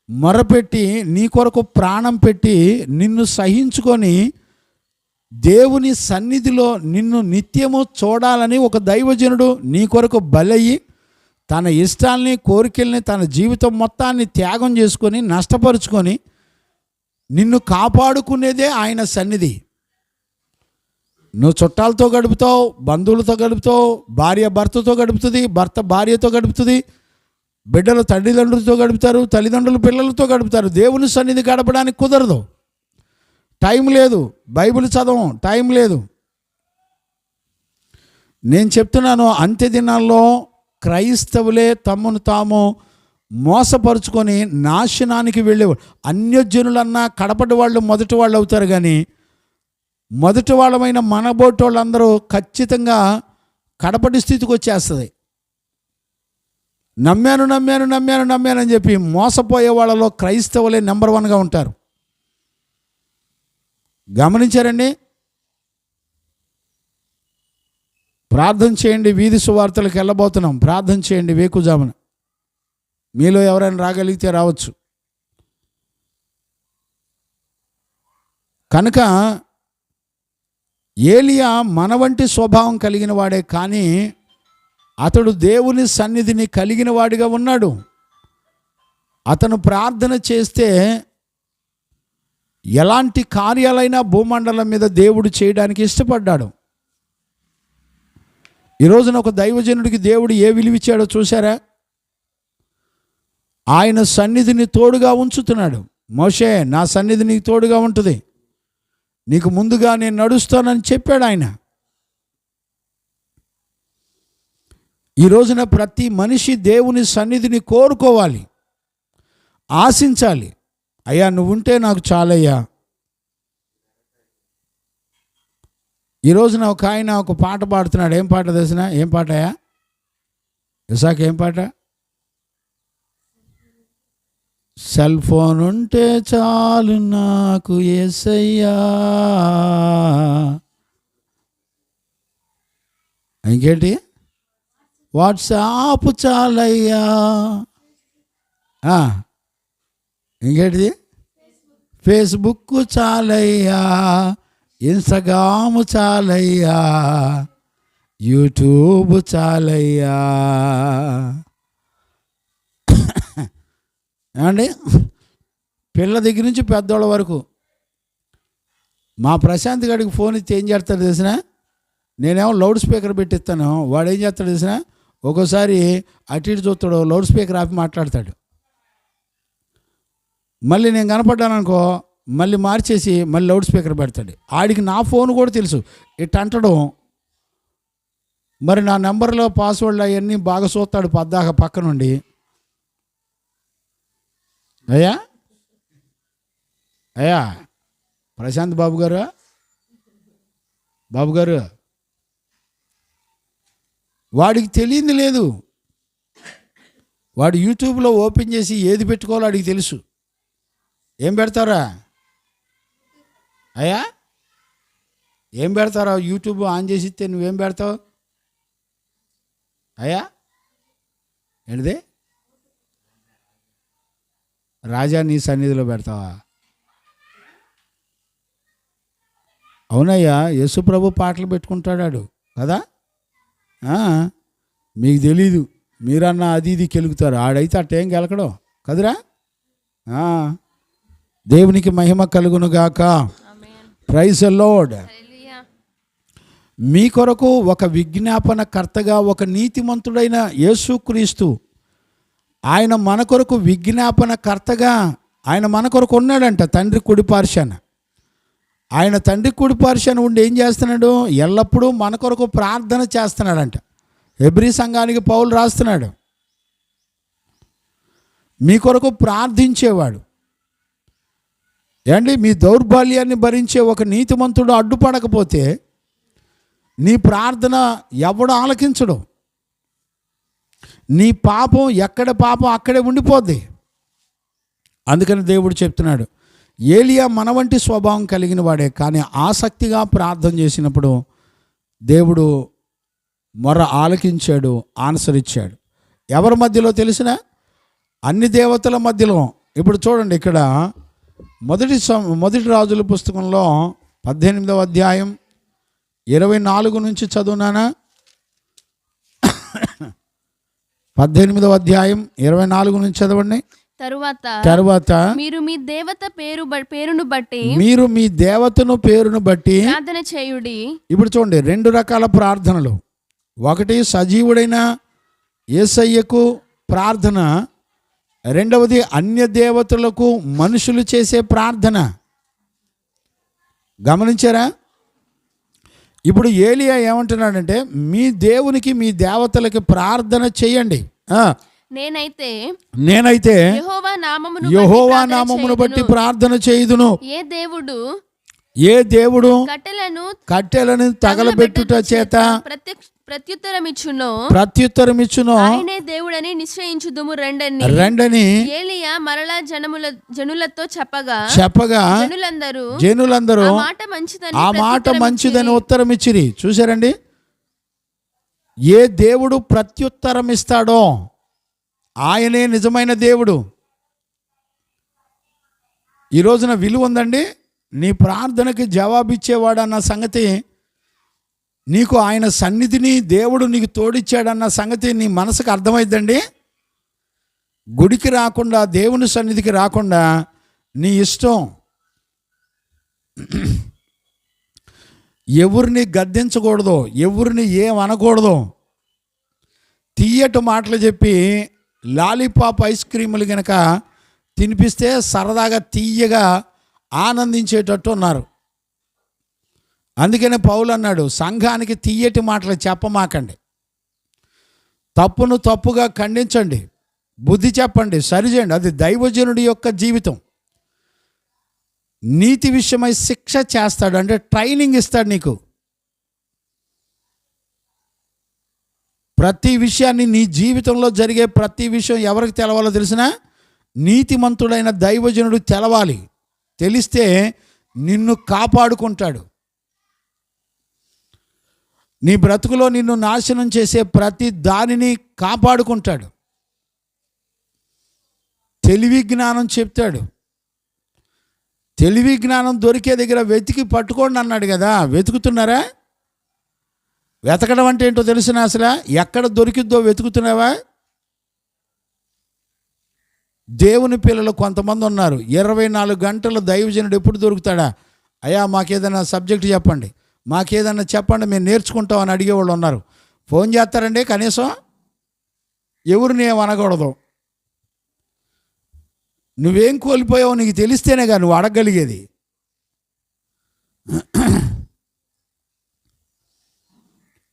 మొరపెట్టి, నీ కొరకు ప్రాణం పెట్టి, నిన్ను సహించుకొని దేవుని సన్నిధిలో నిన్ను నిత్యము చూడాలని ఒక దైవజనుడు నీ కొరకు బలయ్యి తన ఇష్టాల్ని, కోరికల్ని, తన జీవితం మొత్తాన్ని త్యాగం చేసుకొని, నష్టపరుచుకొని నిన్ను కాపాడుకునేదే ఆయన సన్నిధి. నువ్వు చుట్టాలతో గడుపుతావు, బంధువులతో గడుపుతావు, భార్య భర్తతో గడుపుతుంది, భర్త భార్యతో గడుపుతుంది, బిడ్డలు తల్లిదండ్రులతో గడుపుతారు, తల్లిదండ్రులు పిల్లలతో గడుపుతారు. దేవుని సన్నిధి గడపడానికి కుదరదు. టైం లేదు. బైబిల్ చదవం, టైం లేదు. నేను చెప్తున్నాను, అంత్య దినాల్లో క్రైస్తవులే తమను తాము మోసపరుచుకొని నాశనానికి వెళ్ళేవాళ్ళు. అన్యజనులన్నా కడపటి వాళ్ళు మొదటి వాళ్ళు అవుతారు, కానీ మొదటి వాళ్ళమైన మనబోటి వాళ్ళందరూ ఖచ్చితంగా కడపటి స్థితికి వచ్చేస్తుంది. నమ్మాను అని చెప్పి మోసపోయే వాళ్ళలో క్రైస్తవులే నెంబర్ 1గా ఉంటారు. గమనించారండి? ప్రార్థన చేయండి. వీధి సువార్తలకు వెళ్ళబోతున్నాం. ప్రార్థన చేయండి వేకుజామున. మీలో ఎవరైనా రాగలిగితే రావచ్చు. కనుక ఏలియా మన వంటి స్వభావం కలిగిన వాడే, కానీ అతడు దేవుని సన్నిధిని కలిగిన వాడిగా ఉన్నాడు. అతను ప్రార్థన చేస్తే ఎలాంటి కార్యాలైనా భూమండలం మీద దేవుడు చేయడానికి ఇష్టపడ్డాడు. ఈ రోజున ఒక దైవజనుడికి దేవుడు ఏ విలువిచ్చాడో చూసారా? ఆయన సన్నిధిని తోడుగా ఉంచుతున్నాడు. మోషే, నా సన్నిధి నీకు తోడుగా ఉంటుంది, నీకు ముందుగా నేను నడుస్తానని చెప్పాడు ఆయన. ఈ రోజున ప్రతి మనిషి దేవుని సన్నిధిని కోరుకోవాలి, ఆశించాలి. అయ్యా నువ్వుంటే నాకు చాలయ్యా. ఈ రోజున ఒక ఆయన ఒక పాట పాడుతున్నాడు. ఏం పాట తెలిసిన? ఏం పాటయా ఇసాక్? ఏం పాట? సెల్ ఫోన్ ఉంటే చాలు నాకు యేసయ్యా. ఇంకేంటి? వాట్సాప్ చాలయ్యా. ఇంకేంటిది? ఫేస్బుక్ చాలయ్యా, ఇన్స్టాగ్రామ్ చాలయ్యా, యూట్యూబ్ చాలయ్యా. ఏమండి? పిల్ల దగ్గర నుంచి పెద్దోళ్ళ వరకు. మా ప్రశాంత్ గడికి ఫోన్ ఇచ్చి ఏం చేస్తాడు తెలిసిన? నేనేమో లౌడ్ స్పీకర్ పెట్టిస్తాను, వాడు ఏం చేస్తాడు తెలిసిన? ఒక్కోసారి అటు ఇటు చూస్తాడు, లౌడ్ స్పీకర్ ఆపి మాట్లాడతాడు. మళ్ళీ నేను కనపడ్డాను అనుకో, మళ్ళీ మార్చేసి మళ్ళీ లౌడ్ స్పీకర్ పెడతాడు. ఆడికి నా ఫోన్ కూడా తెలుసు ఇట్ అంటడం. మరి నా నెంబర్లో పాస్వర్డ్లు అవన్నీ బాగా చూస్తాడు పద్దాక పక్క నుండి. అయ్యా అయ్యా ప్రశాంత్ బాబు గారు వాడికి తెలియంది లేదు. వాడు యూట్యూబ్లో ఓపెన్ చేసి ఏది పెట్టుకోవాలో వాడికి తెలుసు. ఏం పెడతారా అయ్యా, ఏం పెడతారా? యూట్యూబ్ ఆన్ చేసి ఇస్తే నువ్వేం పెడతావు అయ్యా? ఏంటిది? రాజా నీ సన్నిధిలో పెడతావా? అవునయ్యా, యేసుప్రభు పాటలు పెట్టుకుంటాడు కదా. మీకు తెలీదు, మీరన్నా అది ఇది కెలుగుతారు, ఆడైతే అట్టేం గెలకడం కదరా. దేవునికి మహిమ కలుగునుగాక. Praise the lord. మీ కొరకు ఒక విజ్ఞాపన కర్తగా ఒక నీతిమంతుడైన యేసుక్రీస్తు, ఆయన మన కొరకు విజ్ఞాపన కర్తగా ఆయన మన కొరకు ఉన్నాడంట తండ్రి కుడిపార్శాన. ఆయన తండ్రి కుడిపార్శాన ఉండి ఏం చేస్తున్నాడు? ఎల్లప్పుడూ మన కొరకు ప్రార్థన చేస్తున్నాడంట. హెబ్రీ సంఘానికి పౌలు రాస్తున్నాడు, మీ కొరకు ప్రార్థించేవాడు. ఏంటి? మీ దౌర్బల్యాన్ని భరించే ఒక నీతిమంతుడు అడ్డుపడకపోతే నీ ప్రార్థన ఎవడు ఆలకించడు. నీ పాపం ఎక్కడ పాపం అక్కడే ఉండిపోద్ది. అందుకని దేవుడు చెప్తున్నాడు, ఏలియా మన వంటి స్వభావం కలిగిన వాడే, కానీ ఆసక్తిగా ప్రార్థన చేసినప్పుడు దేవుడు మొర ఆలకించాడు, ఆన్సర్ ఇచ్చాడు. ఎవరి మధ్యలో తెలిసిన? అన్ని దేవతల మధ్యలో. ఇప్పుడు చూడండి, ఇక్కడ మొదటి రాజుల పుస్తకంలో 18వ అధ్యాయం 24 నుంచి చదువునానా? 18వ అధ్యాయం 24 నుంచి చదవండి. తరువాత మీరు మీ దేవత పేరును బట్టి ప్రార్థన చేయుడి. ఇప్పుడు చూడండి, 2 రకాల ప్రార్థనలు. ఒకటి సజీవుడైన యేసయ్యకు ప్రార్థన, రెండవది అన్య దేవతలకు మనుషులు చేసే ప్రార్థన. గమనించారా? ఇప్పుడు ఏలియా ఏమంటున్నాడంటే, మీ దేవునికి మీ దేవతలకి ప్రార్థన చేయండి. నేనైతే యెహోవా నామమును బట్టి ప్రార్థన చేయుదును. ఏ దేవుడు కట్టెలను తగలబెట్టుట చేత ప్రత్యుత్తరమిచ్చును ఆయనే దేవుడని నిశ్చయించుదుము రండని ఏలియా మరలా జనులతో చెప్పగా జనులందరూ ఆ మాట మంచిదని ఉత్తరం ఇచ్చిరి. చూసారండి, ఏ దేవుడు ప్రత్యుత్తరం ఇస్తాడో ఆయనే నిజమైన దేవుడు. ఈ రోజున విలువ ఉందండి. నీ ప్రార్థనకి జవాబిచ్చేవాడన్న సంగతి, నీకు ఆయన సన్నిధిని దేవుడు నీకు తోడిచ్చాడన్న సంగతి నీ మనసుకు అర్థమైందండి. గుడికి రాకుండా, దేవుని సన్నిధికి రాకుండా నీ ఇష్టం, ఎవరిని గద్దించకూడదు, ఎవరిని ఏమనకూడదు, తీయటి మాటలు చెప్పి లాలీపాప్ ఐస్ క్రీములు కనుక తినిపిస్తే సరదాగా తీయగా ఆనందించేటట్టు ఉన్నారు. అందుకనే పౌలు అన్నాడు, సంఘానికి తీయటి మాటలు చెప్పమాకండి, తప్పును తప్పుగా ఖండించండి, బుద్ధి చెప్పండి, సరిచేయండి. అది దైవజనుడి యొక్క జీవితం. నీతి విషయమై శిక్ష చేస్తాడు, అంటే ట్రైనింగ్ ఇస్తాడు నీకు. ప్రతి విషయాన్ని, నీ జీవితంలో జరిగే ప్రతి విషయం ఎవరికి తెలవాలో తెలిసినా నీతిమంతుడైన దైవజనుడు తెలవాలి. తెలిస్తే నిన్ను కాపాడుకుంటాడు. నీ బ్రతుకులో నిన్ను నాశనం చేసే ప్రతి దానిని కాపాడుకుంటాడు. తెలివి జ్ఞానం చెప్తాడు. తెలివి జ్ఞానం దొరికే దగ్గర వెతికి పట్టుకోండి అన్నాడు కదా. వెతుకుతున్నారా? వెతకడం అంటే ఏంటో తెలిసిన అసలు ఎక్కడ దొరికిద్దో వెతుకుతున్నావా? దేవుని పిల్లలు కొంతమంది ఉన్నారు, 24 గంటలు దైవజనుడు ఎప్పుడు దొరుకుతాడా? అయ్యా మాకేదైనా సబ్జెక్ట్ చెప్పండి, మాకేదైనా చెప్పండి, మేము నేర్చుకుంటామని అడిగేవాళ్ళు ఉన్నారు. ఫోన్ చేస్తారండి కనీసం? ఎవరిని ఏమనకూడదు. నువ్వేం కోల్పోయావో నీకు తెలిస్తేనేగా నువ్వు అడగగలిగేది.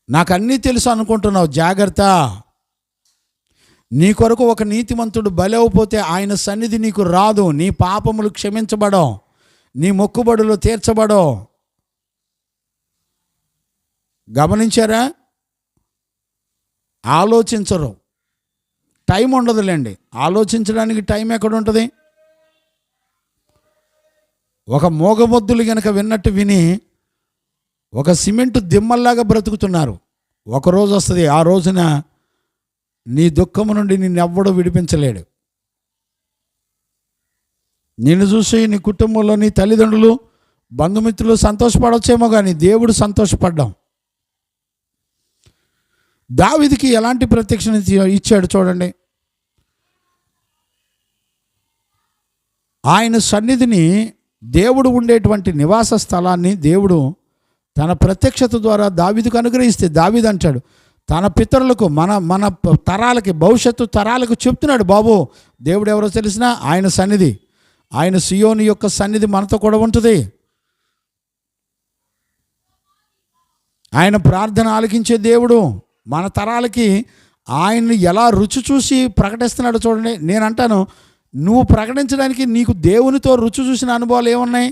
నాకు అన్నీ తెలుసు అనుకుంటున్నావు, జాగ్రత్త. నీ కొరకు ఒక నీతిమంతుడు బలైపోతే ఆయన సన్నిధి నీకు రాదు. నీ పాపములు క్షమించబడవు, నీ మొక్కుబడులు తీర్చబడవు. గమనించారా? ఆలోచించరు, టైం ఉండదులేండి. ఆలోచించడానికి టైం ఎక్కడ ఉంటుంది? ఒక మోగమొద్దులు గనక విన్నట్టు విని ఒక సిమెంట్ దిమ్మల్లాగా బ్రతుకుతున్నారు. ఒకరోజు వస్తుంది, ఆ రోజున నీ దుఃఖము నుండి నిన్నెవ్వడూ విడిపించలేడు. నిన్ను చూసి నీ కుటుంబంలో నీ తల్లిదండ్రులు, బంధుమిత్రులు సంతోషపడవచ్చేమో, కానీ దేవుడు సంతోషపడ్డాం. దావీదుకి ఎలాంటి ప్రత్యక్షణ ఇచ్చాడు చూడండి. ఆయన సన్నిధిని, దేవుడు ఉండేటువంటి నివాస స్థలాన్ని దేవుడు తన ప్రత్యక్షత ద్వారా దావీదుకు అనుగ్రహిస్తే, దావీదు అంటాడు తన పితరులకు, మన తరాలకి, భవిష్యత్తు తరాలకు చెప్తున్నాడు, బాబు దేవుడు ఎవరో తెలిసినా ఆయన సన్నిధి, ఆయన సియోను యొక్క సన్నిధి మనతో కూడా ఉంటుంది. ఆయన ప్రార్థన ఆలకించే దేవుడు. మన తరాలకి ఆయన్ని ఎలా రుచి చూసి ప్రకటిస్తున్నాడు చూడండి. నేను అంటాను, నువ్వు ప్రకటించడానికి నీకు దేవునితో రుచి చూసిన అనుభవాలు ఏమున్నాయి?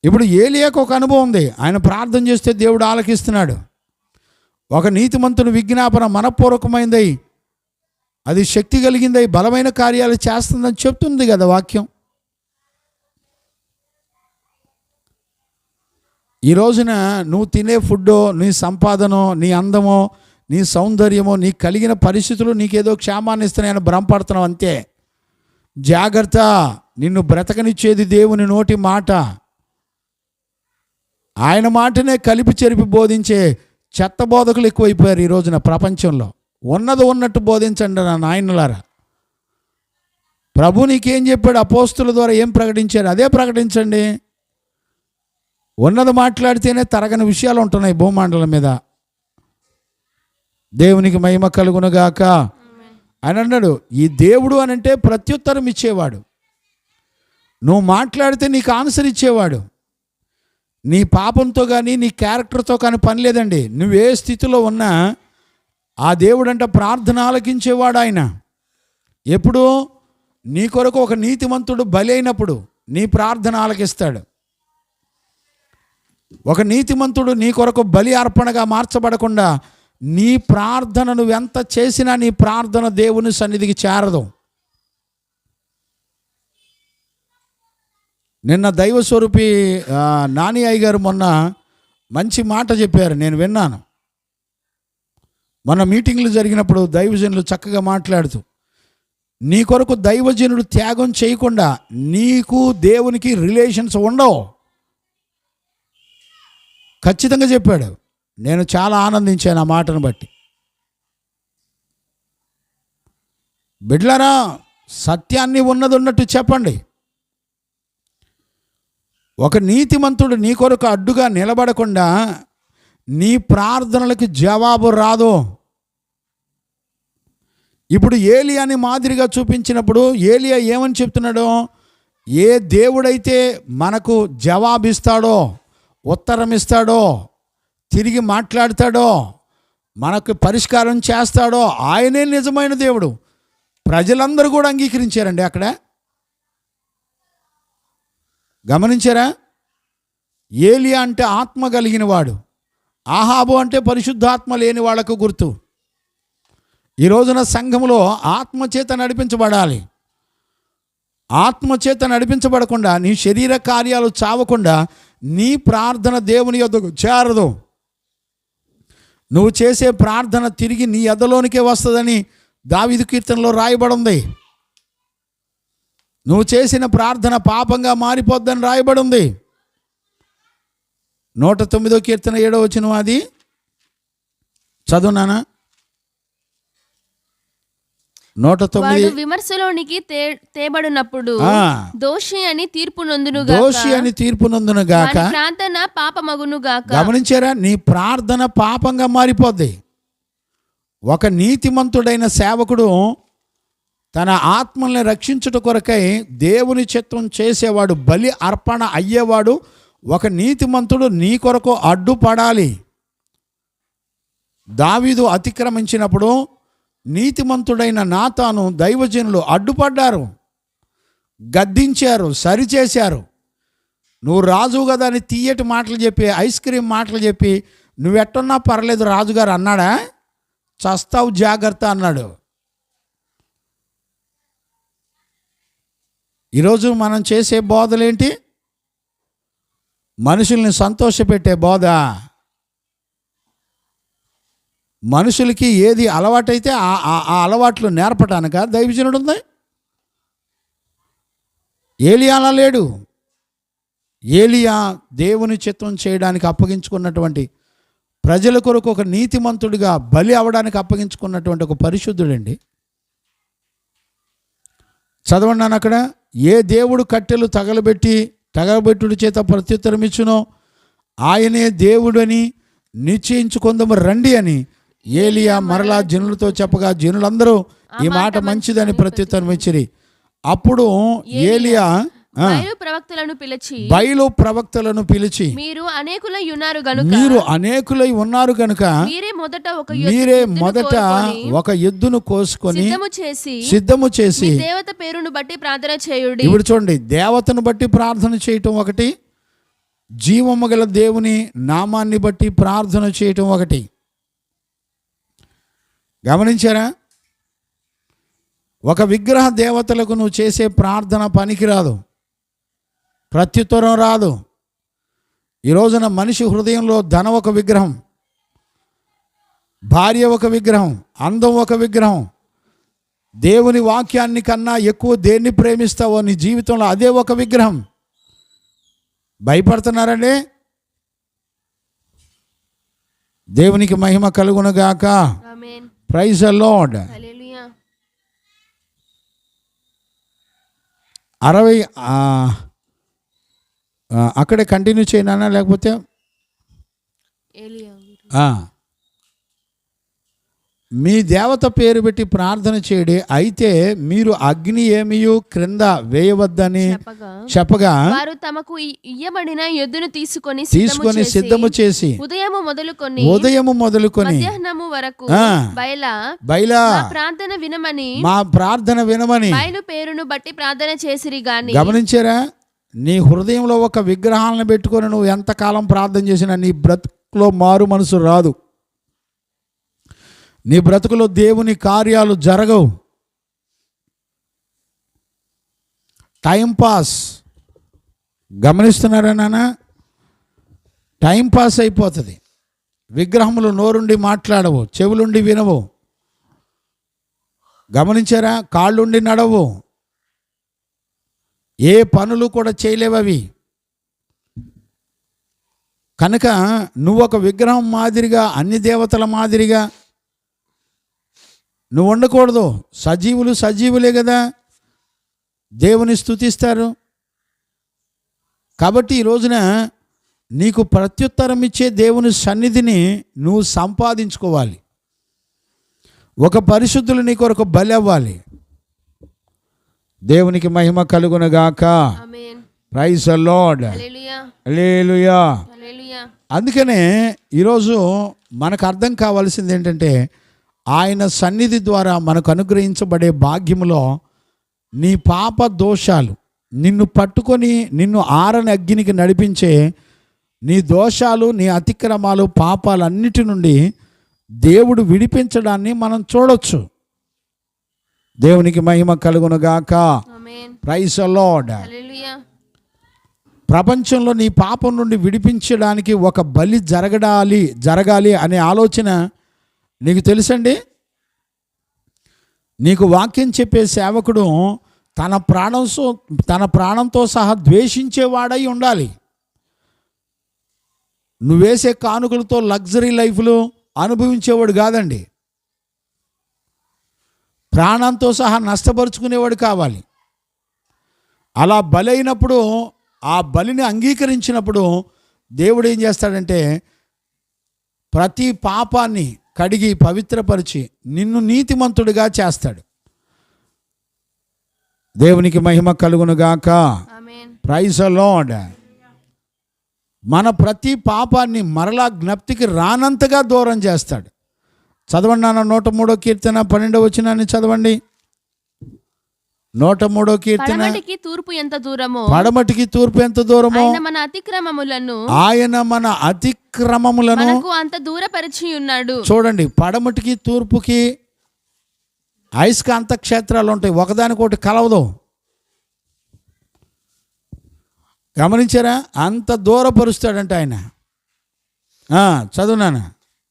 ఇప్పుడు ఏలియాకు ఒక అనుభవం ఉంది. ఆయన ప్రార్థన చేస్తే దేవుడు ఆలకిస్తున్నాడు. ఒక నీతిమంతుని విజ్ఞాపన మనపూర్వకమైందై, అది శక్తి కలిగిందై, బలమైన కార్యాలు చేస్తుందని చెప్తుంది కదా వాక్యం. ఈ రోజున నువ్వు తినే ఫుడ్డో, నీ సంపాదనో, నీ అందమో, నీ సౌందర్యమో, నీకు కలిగిన పరిస్థితులు నీకేదో క్షేమాన్ని ఇస్తున్నాయని భ్రమపడుతున్నావు అంతే. జాగ్రత్త, నిన్ను బ్రతకనిచ్చేది దేవుని నోటి మాట. ఆయన మాటనే కలిపి చెరిపి బోధించే చెత్త బోధకులు ఎక్కువైపోయారు ఈ రోజున ప్రపంచంలో. ఉన్నది ఉన్నట్టు బోధించండి నా నాయనలారా. ప్రభు నీకేం చెప్పాడు, అపోస్తుల ద్వారా ఏం ప్రకటించారు అదే ప్రకటించండి. ఉన్నది మాట్లాడితేనే తరగని విషయాలు ఉంటున్నాయి భూమండలం మీద. దేవునికి మహిమ కలుగునుగాక. ఆయన అన్నాడు, ఈ దేవుడు అనంటే ప్రత్యుత్తరం ఇచ్చేవాడు. నువ్వు మాట్లాడితే నీకు ఆన్సర్ ఇచ్చేవాడు. నీ పాపంతో కానీ నీ క్యారెక్టర్తో కానీ పని లేదండి. నువ్వే స్థితిలో ఉన్నా ఆ దేవుడంట ప్రార్థన ఆలకించేవాడు. ఆయన ఎప్పుడు నీ కొరకు ఒక నీతిమంతుడు బలి అయినప్పుడు నీ ప్రార్థన ఆలకిస్తాడు. ఒక నీతిమంతుడు నీ కొరకు బలి అర్పణగా మార్చబడకుండా నీ ప్రార్థన నువ్వెంత చేసినా నీ ప్రార్థన దేవుని సన్నిధికి చేరదు. నిన్న దైవస్వరూపి నాని అయ్య గారు మొన్న మంచి మాట చెప్పారు, నేను విన్నాను. మొన్న మీటింగ్లు జరిగినప్పుడు దైవజనులు చక్కగా మాట్లాడుతూ, నీ కొరకు దైవజనుడు త్యాగం చేయకుండా నీకు దేవునికి రిలేషన్స్ ఉండవు. ఖచ్చితంగా చెప్పాడు. నేను చాలా ఆనందించాను ఆ మాటను బట్టి. బిడ్డలారా, సత్యాన్ని ఉన్నది ఉన్నట్టు చెప్పండి. ఒక నీతిమంతుడు నీ కొరకు అడ్డుగా నిలబడకుండా నీ ప్రార్థనలకు జవాబు రాదు. ఇప్పుడు ఏలియాని మాదిరిగా చూపించినప్పుడు ఏలియా ఏమని చెప్తున్నాడో, ఏ దేవుడైతే మనకు జవాబిస్తాడో, ఉత్తరం ఇస్తాడో, తిరిగి మాట్లాడతాడో, మనకు పరిష్కారం చేస్తాడో ఆయనే నిజమైన దేవుడు. ప్రజలందరూ కూడా అంగీకరించారండి అక్కడ. గమనించారా? ఏలియా అంటే ఆత్మ కలిగిన వాడు, ఆహాబు అంటే పరిశుద్ధాత్మ లేని వాళ్ళకు గుర్తు. ఈ రోజున సంఘంలో ఆత్మచేత నడిపించబడాలి. ఆత్మచేత నడిపించబడకుండా నీ శరీర కార్యాలు చావకుండా నీ ప్రార్థన దేవుని యొద్దకు చేరదు. నువ్వు చేసే ప్రార్థన తిరిగి నీ యొద్దలోనికే వస్తుందని దావీదు కీర్తనలో రాయబడి ఉంది. నువ్వు చేసిన ప్రార్థన పాపంగా మారిపోద్దని రాయబడి ఉంది. 109వ కీర్తన 7వ వచనం అది చదువునానా? 109. విమర్శలోనికి తేబడినప్పుడు దోషి అని తీర్పు నొందును గాక ప్రార్థన పాపమగును గాక. గమనించారా? నీ ప్రార్థన పాపంగా మారిపోద్ది. ఒక నీతిమంతుడైన సేవకుడు తన ఆత్మల్ని రక్షించుట కొరకై దేవుని చిత్తం చేసేవాడు, బలి అర్పణ అయ్యేవాడు. ఒక నీతిమంతుడు నీ కొరకు అడ్డుపడాలి. దావీదు అతిక్రమించినప్పుడు నీతిమంతుడైన నాతాను దైవజనులు అడ్డుపడ్డారు, గద్దించారు, సరిచేశారు. నువ్వు రాజు కదా అని తీయటి మాటలు చెప్పి, ఐస్ క్రీమ్ మాటలు చెప్పి, నువ్వెట్టున్నా పర్లేదు రాజుగారు అన్నాడా? చస్తావు జాగ్రత్త అన్నాడు. ఈరోజు మనం చేసే బోధలేంటి? మనుషుల్ని సంతోషపెట్టే బోధ. మనుషులకి ఏది అలవాటైతే ఆ అలవాట్లు నేర్పటానిక దైవజనుడు ఉంది. ఏలియా అలా లేడు. ఏలియా దేవుని చిత్తం చేయడానికి అప్పగించుకున్నటువంటి, ప్రజల కొరకు ఒక నీతిమంతుడిగా బలి అవ్వడానికి అప్పగించుకున్నటువంటి ఒక పరిశుద్ధుడండి. చదవండి అక్కడ, ఏ దేవుడు కట్టెలు తగలబెట్టుడి చేత ప్రత్యుత్తరం ఇచ్చునో ఆయనే దేవుడని నిశ్చయించుకుందాము రండి అని ఏలియా మరలా జనులతో చెప్పగా జనులందరూ ఈ మాట మంచిదని ప్రత్యుత్తరం ఇచ్చిరి. అప్పుడు ఏలియా బయలు ప్రవక్తలను పిలిచి మీరు అనేకులై ఉన్నారు గనుక మీరే మొదట ఒక ఎద్దును కోసుకొని సిద్ధము చేసి దేవత పేరును బట్టి ప్రార్థన చేయుడి. ఇప్పుడు చూడండి, దేవతను బట్టి ప్రార్థన చేయటం ఒకటి, జీవము గల దేవుని నామాన్ని బట్టి ప్రార్థన చేయటం ఒకటి. గమనించారా? ఒక విగ్రహ దేవతలకు నువ్వు చేసే ప్రార్థన పనికిరాదు, ప్రత్యుత్తరం రాదు. ఈ రోజున మనిషి హృదయంలో ధనం ఒక విగ్రహం, భార్య ఒక విగ్రహం, అందం ఒక విగ్రహం. దేవుని వాక్యాన్ని కన్నా ఎక్కువ దేన్ని ప్రేమిస్తావో నీ జీవితంలో అదే ఒక విగ్రహం. భయపడుతున్నారండి? దేవునికి మహిమ కలుగునుగాక. Praise the lord. 60 అక్కడే కంటిన్యూ చేయనా లేకపోతే మీ దేవత పేరు పెట్టి ప్రార్థన చేయడి, అయితే మీరు అగ్ని ఏమియు క్రింద వేయవద్దని చెప్పగా వారు తమకు ఇయ్యబడిన ఎద్దును తీసుకొని సిద్ధము చేసి ఉదయము మొదలుకొని మధ్యాహ్నము వరకు బయలా మా ప్రార్థన వినమని బయలు పేరును బట్టి ప్రార్థన చేసిరి గాని. గమనించారా? నీ హృదయంలో ఒక విగ్రహాలను పెట్టుకొని నువ్వు ఎంతకాలం ప్రార్థన చేసినా నీ బ్రతుకులో మారు మనసు రాదు, నీ బ్రతుకులో దేవుని కార్యాలు జరగవు. టైంపాస్. గమనిస్తున్నారా నాన్న? టైంపాస్ అయిపోతుంది. విగ్రహములు నోరుండి మాట్లాడవు, చెవులుండి వినవు. గమనించారా? కాళ్ళుండి నడవు, ఏ పనులు కూడా చేయలేవవి. కనుక నువ్వు ఒక విగ్రహం మాదిరిగా, అన్ని దేవతల మాదిరిగా నువ్వు ఉండకూడదు. సజీవులే కదా దేవుని స్తుతిస్తారు. కాబట్టి ఈ రోజున నీకు ప్రత్యుత్తరం ఇచ్చే దేవుని సన్నిధిని నువ్వు సంపాదించుకోవాలి. ఒక పరిశుద్ధులు నీ కొరకు బలి అవ్వాలి. దేవునికి మహిమ కలుగునుగాక. Praise the Lord. హల్లెలూయా. అందుకనే ఈరోజు మనకు అర్థం కావాల్సింది ఏంటంటే, ఆయన సన్నిధి ద్వారా మనకు అనుగ్రహించబడే భాగ్యములో నీ పాప దోషాలు నిన్ను పట్టుకొని నిన్ను ఆరని అగ్నికి నడిపించే నీ దోషాలు, నీ అతిక్రమాలు, పాపాలన్నిటి నుండి దేవుడు విడిపించడాన్ని మనం చూడొచ్చు. దేవునికి మహిమ కలుగునుగాక. Praise the lord. ప్రపంచంలో నీ పాపం నుండి విడిపించడానికి ఒక బలి జరగాలి అనే ఆలోచన నీకు తెలుసండి? నీకు వాక్యం చెప్పే సేవకుడు తన ప్రాణంతో సహా ద్వేషించేవాడై ఉండాలి. నువ్వేసే కానుకలతో లగ్జరీ లైఫ్లు అనుభవించేవాడు కాదండి. ప్రాణంతో సహా నష్టపరుచుకునేవాడు కావాలి. అలా బలైనప్పుడు, ఆ బలిని అంగీకరించినప్పుడు దేవుడు ఏం చేస్తాడంటే, ప్రతి పాపాన్ని కడిగి పవిత్రపరిచి నిన్ను నీతిమంతుడిగా చేస్తాడు. దేవునికి మహిమ కలుగునుగాక. ఆమేన్. Praise the Lord. మన ప్రతి పాపాన్ని మరలా జ్ఞప్తికి రానంతగా దూరం చేస్తాడు. చదవండి నాన్న 103 కీర్తన 12వ వచనాన్ని చదవండి. 103 కీర్తన. పడమటికి తూర్పు ఎంత దూరమో, పడమటికి తూర్పు ఎంత దూరమో, ఆయన మన అతిక్రమములను మనకు అంత దూరపరిచి ఉన్నాడు. చూడండి, పడమటికి తూర్పుకి అయస్కాంత క్షేత్రాలు ఉంటాయి, ఒకదానికొకటి కలవదు. గమనించారా? అంత దూరపరుస్తాడంట ఆయన. చదువునానా.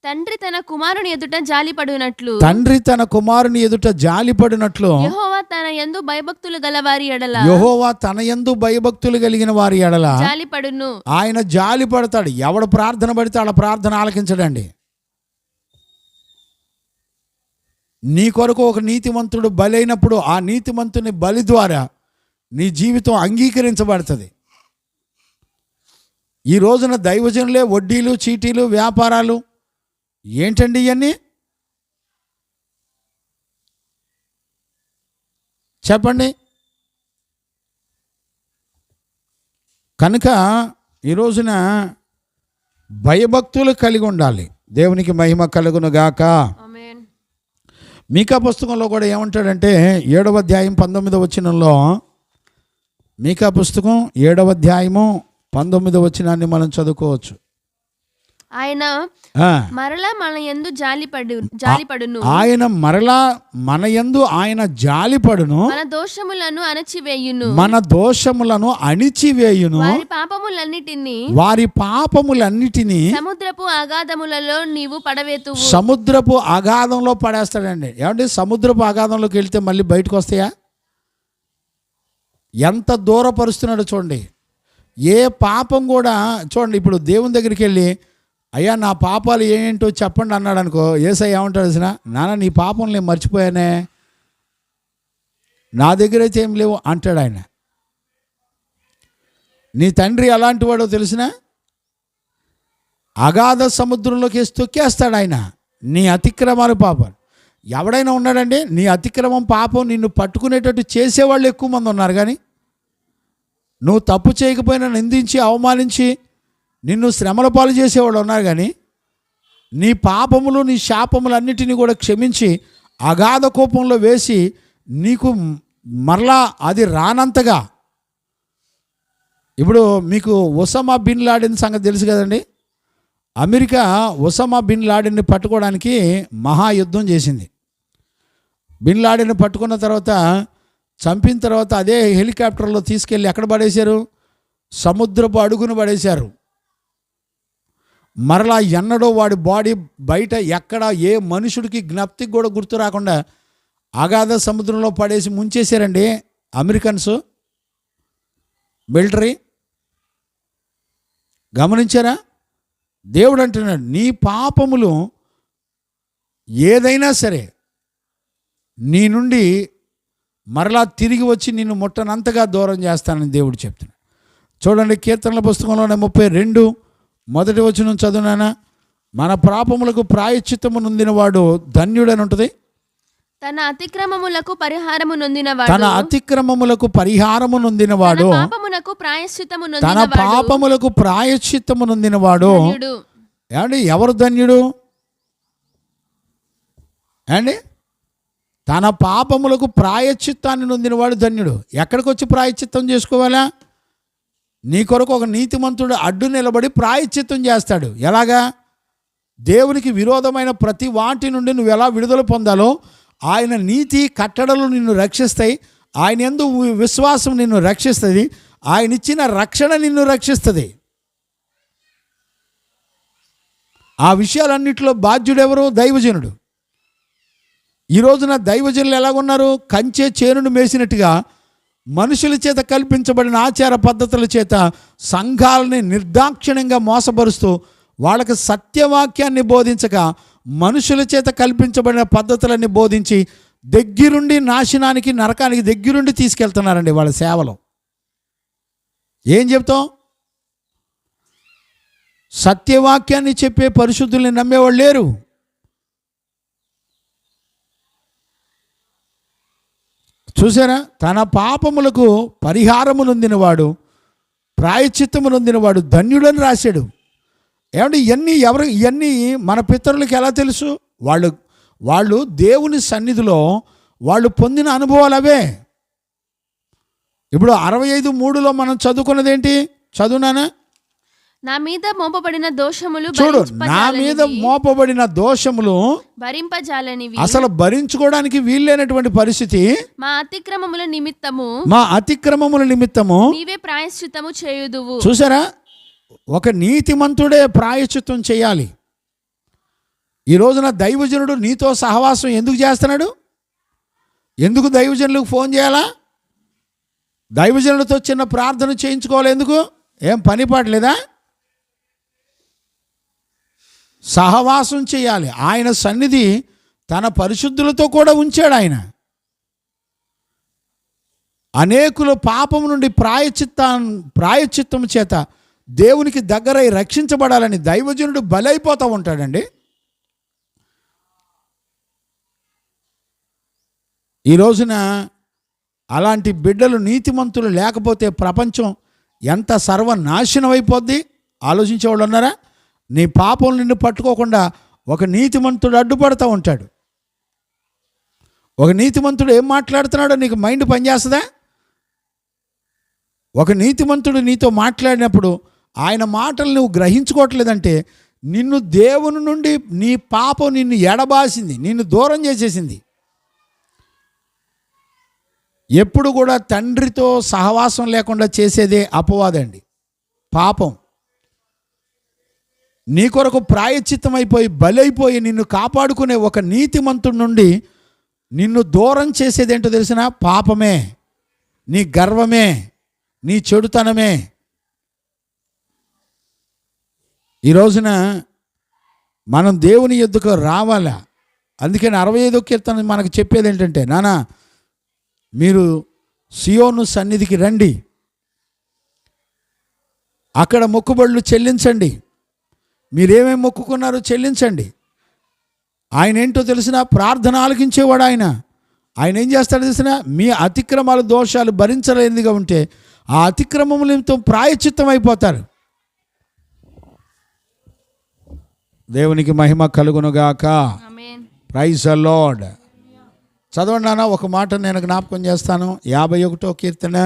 తండ్రి తన కుమారుని ఎదుట జాలిపడినట్లు, తండ్రి తన కుమారుని ఎదుట జాలిపడినట్లు యెహోవా తన యందు భయభక్తులు గలవారి ఎడల, యెహోవా తన యందు భయభక్తులు కలిగిన వారి ఎడల జాలిపడును. ఆయన జాలి పడతాడు. ఎవడు ప్రార్థన పడితే వాళ్ళ ప్రార్థన ఆలకించడండి. నీ కొరకు ఒక నీతిమంతుడు బలైనప్పుడు ఆ నీతిమంతుని బలి ద్వారా నీ జీవితం అంగీకరించబడుతుంది. ఈ రోజున దైవజనులే వడ్డీలు, చీటీలు, వ్యాపారాలు ఏంటండి ఇవన్నీ? చెప్పండి. కనుక ఈ రోజున భయభక్తులు కలిగి ఉండాలి. దేవునికి మహిమ కలుగునుగాక. ఆమేన్. మీకా పుస్తకంలో కూడా ఏమంటాడంటే 7వ అధ్యాయం 19వ వచనంలో, మీకా పుస్తకం 7వ అధ్యాయము 19వ వచనాన్ని మనం చదువుకోవచ్చు. ఆయన మరలా మన యందు జాలిపడును. ఆయన మరలా మన యందు ఆయన జాలిపడును. మన దోషములను అణచివేయును. మన దోషములను అణిచివేయును. వారి పాపములన్నిటినీ సముద్రపు అగాధములలో నీవు పడవేతువు. సముద్రపు అగాధంలో పడేస్తాడండి. ఏమంటే సముద్రపు అగాధంలోకి వెళ్తే మళ్ళీ బయటకు వస్తాయా? ఎంత దూరపరుస్తున్నాడో చూడండి. ఏ పాపం కూడా చూడండి. ఇప్పుడు దేవుని దగ్గరికి వెళ్ళి అయ్యా నా పాపాలు ఏంటో చెప్పండి అన్నాడు అనుకో, యేసయ్య ఏమంటాడు తెలిసిన? నాన్న నీ పాపం నేను మర్చిపోయానే, నా దగ్గర అయితే ఏం లేవు అంటాడు ఆయన. నీ తండ్రి ఎలాంటి వాడో తెలిసిన? అగాధ సముద్రంలోకి వేసి తొక్కేస్తాడు ఆయన నీ అతిక్రమాలు, పాపాలు. ఎవడైనా ఉన్నాడండి నీ అతిక్రమం పాపం నిన్ను పట్టుకునేటట్టు చేసేవాళ్ళు ఎక్కువ మంది ఉన్నారు. కానీ నువ్వు తప్పు చేయకపోయినా నిందించి అవమానించి నిన్ను శ్రమల పాలు చేసేవాళ్ళు ఉన్నారు. కానీ నీ పాపములు నీ శాపములన్నిటినీ కూడా క్షమించి అగాధ కోపంలో వేసి నీకు మరలా అది రానంతగా. ఇప్పుడు మీకు ఒసామా బిన్ లాడెన్ సంగతి తెలుసు కదండి. అమెరికా ఒసామా బిన్ లాడెన్ని పట్టుకోవడానికి మహాయుద్ధం చేసింది. బిన్ లాడెన్ని పట్టుకున్న తర్వాత, చంపిన తర్వాత అదే హెలికాప్టర్లో తీసుకెళ్ళి ఎక్కడ పడేశారు? సముద్రపు అడుగును పడేశారు. మరలా ఎన్నడో వాడి బాడీ బయట ఎక్కడ ఏ మనుషుడికి జ్ఞప్తికి కూడా గుర్తు రాకుండా అగాధ సముద్రంలో పడేసి ముంచేశారండి అమెరికన్స్ మిలిటరీ. గమనించారా? దేవుడు అంటున్నాడు నీ పాపములు ఏదైనా సరే నీ నుండి మరలా తిరిగి వచ్చి నిన్ను ముట్టనంతగా దూరం చేస్తానని దేవుడు చెప్తున్నాడు. చూడండి, కీర్తనల పుస్తకంలోనే 32 మొదటి వచనం చదువునానా. మన పాపములకు ప్రాయశ్చిత్తము నొందినవాడు ధన్యుడని ఉంటుంది. తన అతిక్రమములకు పరిహారము నొందినవాడు, తన అతిక్రమములకు పరిహారము నొందినవాడు, తన పాపములకు ప్రాయశ్చిత్తము నొందినవాడు. ఏమండి ఎవరు ధన్యుడు? ఏమండి తన పాపములకు ప్రాయశ్చిత్తాన్ని నొందినవాడు ధన్యుడు. ఎక్కడికి వచ్చి ప్రాయశ్చిత్తం చేసుకోవాలా? నీ కొరకు ఒక నీతిమంతుడు అడ్డు నిలబడి ప్రాయశ్చిత్తం చేస్తాడు. ఎలాగా? దేవునికి విరోధమైన ప్రతి వాటి నుండి నువ్వు ఎలా విడుదల పొందాలో ఆయన నీతి కట్టడలు నిన్ను రక్షిస్తాయి. ఆయన యందు విశ్వాసం నిన్ను రక్షిస్తుంది. ఆయన ఇచ్చిన రక్షణ నిన్ను రక్షిస్తుంది. ఆ విషయాలన్నింటిలో బాధ్యుడెవరు? దైవజనుడు. ఈ రోజున దైవజనులు ఎలాగున్నారు? కంచె చేనును మేసినట్టుగా మనుషుల చేత కల్పించబడిన ఆచార పద్ధతుల చేత సంఘాలని నిర్దాక్షిణ్యంగా మోసపరుస్తూ వాళ్ళకి సత్యవాక్యాన్ని బోధించక మనుషుల చేత కల్పించబడిన పద్ధతులన్నీ బోధించి దగ్గరుండి నాశనానికి, నరకానికి దగ్గరుండి తీసుకెళ్తున్నారండి వాళ్ళ సేవలో. ఏం చెప్తాం? సత్యవాక్యాన్ని చెప్పే పరిశుద్ధుల్ని నమ్మేవాళ్ళు లేరు. చూసారా, తన పాపములకు పరిహారము నొందినవాడు, ప్రాయశ్చిత్తము నొందినవాడు ధన్యుడని రాశాడు. ఏమంటే ఇవన్నీ మన పితరులకు ఎలా తెలుసు? వాళ్ళు దేవుని సన్నిధిలో వాళ్ళు పొందిన అనుభవాలు అవే. ఇప్పుడు 65:3 మనం చదువుకున్నది ఏంటి? చదువునానా? నా మీద మోపబడిన దోషములు చూడు, నా మీద మోపబడిన దోషములు భరింపజాలనివి, అసలు భరించుకోవడానికి వీల్లేనటువంటి పరిస్థితి. మా అతిక్రమముల నిమిత్తము నీవే ప్రాయశ్చిత్తము చేయుదువు. చూసారా, ఒక నీతిమంతుడే ప్రాయశ్చిత్తం చేయాలి. ఈ రోజున దైవజనుడు నీతో సహవాసం ఎందుకు చేస్తున్నాడు? ఎందుకు దైవజనులకు ఫోన్ చేయాలా? దైవజనులతో చిన్న ప్రార్థన చేయించుకోవాలి ఎందుకు? ఏం పని పాటలేదా? సహవాసం చేయాలి. ఆయన సన్నిధి తన పరిశుద్ధులతో కూడా ఉంచాడు. ఆయన అనేకుల పాపం నుండి ప్రాయశ్చిత్తం చేత దేవునికి దగ్గరై రక్షించబడాలని దైవజనుడు బలైపోతూ ఉంటాడండి. ఈ రోజున అలాంటి బిడ్డలు నీతిమంతులు లేకపోతే ప్రపంచం ఎంత సర్వనాశనం అయిపోద్ది. ఆలోచించేవాళ్ళు ఉన్నారా? నీ పాపం నిన్ను పట్టుకోకుండా ఒక నీతిమంతుడు అడ్డుపడుతూ ఉంటాడు. ఒక నీతిమంతుడు ఏం మాట్లాడుతున్నాడో నీకు మైండ్ పనిచేస్తుందా? ఒక నీతిమంతుడు నీతో మాట్లాడినప్పుడు ఆయన మాటలు నువ్వు గ్రహించుకోవట్లేదంటే నిన్ను దేవుని నుండి నీ పాపం నిన్ను ఎడబాసింది, నిన్ను దూరం చేసేసింది. ఎప్పుడు కూడా తండ్రితో సహవాసం లేకుండా చేసేదే అపవాదండి, పాపం. నీ కొరకు ప్రాయశ్చిత్తం అయిపోయి బలైపోయి నిన్ను కాపాడుకునే ఒక నీతిమంతుడి నుండి నిన్ను దూరం చేసేదేంటో తెలిసిన? పాపమే, నీ గర్వమే, నీ చెడుతనమే. ఈ రోజున మనం దేవుని యొద్దకు రావాలా. అందుకని 65వ కీర్తన మనకు చెప్పేది ఏంటంటే, నానా మీరు సియోను సన్నిధికి రండి, అక్కడ మొక్కుబడులు చెల్లించండి, మీరేమేమి మొక్కుకున్నారో చెల్లించండి. ఆయన ఏంటో తెలిసిన? ప్రార్థన ఆలకించేవాడు. ఆయన ఏం చేస్తాడో తెలిసిన? మీ అతిక్రమాల దోషాలు భరించలేనిదిగా ఉంటే ఆ అతిక్రమములతో ప్రాయశ్చిత్తం అయిపోతారు. దేవునికి మహిమ కలుగునుగాక. Praise the lord. చదవండి నాన్న, ఒక మాట నేను జ్ఞాపకం చేస్తాను. 51వ కీర్తన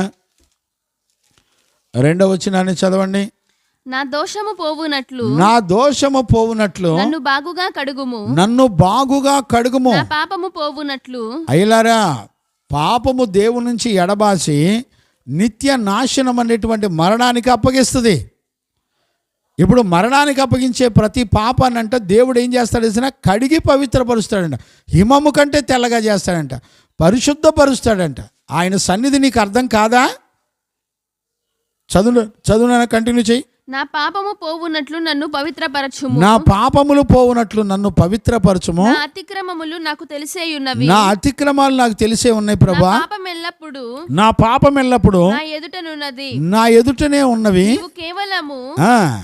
2వ వచనాన్ని చదవండి. నా దోషము పోవునట్లు నన్ను బాగుగా కడుగుము, నా పాపము పోవునట్లు. అయ్యలారా, పాపము దేవుని నుంచి ఎడబాసి నిత్య నాశనం అనేటువంటి మరణానికి అప్పగిస్తుంది. ఇప్పుడు మరణానికి అప్పగించే ప్రతి పాపాన్ని అంట దేవుడు ఏం చేస్తాడు తెలిసిన? కడిగి పవిత్రపరుస్తాడంట, హిమము కంటే తెల్లగా చేస్తాడంట, పరిశుద్ధపరుస్తాడంట. ఆయన సన్నిధి నీకు అర్థం కాదా? చదువు కంటిన్యూ చెయ్యి. నా పాపము పోవునట్లు నన్ను పవిత్రపరచుము, నా పాపములు పోవునట్లు నన్ను పవిత్రపరచుము. నా అతిక్రమములు నాకు తెలిసేయున్నవి, నా అతిక్రమాలు నాకు తెలిసే ఉన్నాయి ప్రభా. నా పాపం ఎల్లప్పుడు నా ఎదుటనే ఉన్నవి.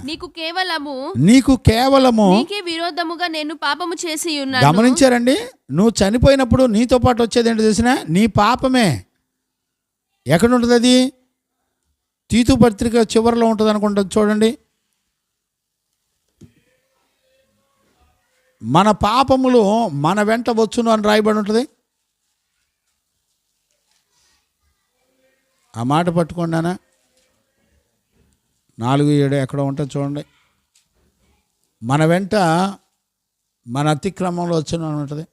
నీకు కేవలము నీకే విరోధముగా నేను పాపము చేసి ఉన్నాను. గమనించారండి? నువ్వు చనిపోయినప్పుడు నీతో పాటు వచ్చేది ఏంటో తెలిసిన? నీ పాపమే. ఎక్కడ ఉంటుంది అది? తీతు పత్రిక చివరిలో ఉంటుంది అనుకుంటుంది, చూడండి. మన పాపములు మన వెంట వచ్చును అని రాయబడి ఉంటుంది. ఆ మాట పట్టుకోండి నాన్న. 4:7 ఎక్కడ ఉంటుంది చూడండి. మన వెంట మన అతిక్రమంలో వచ్చును అని ఉంటుంది.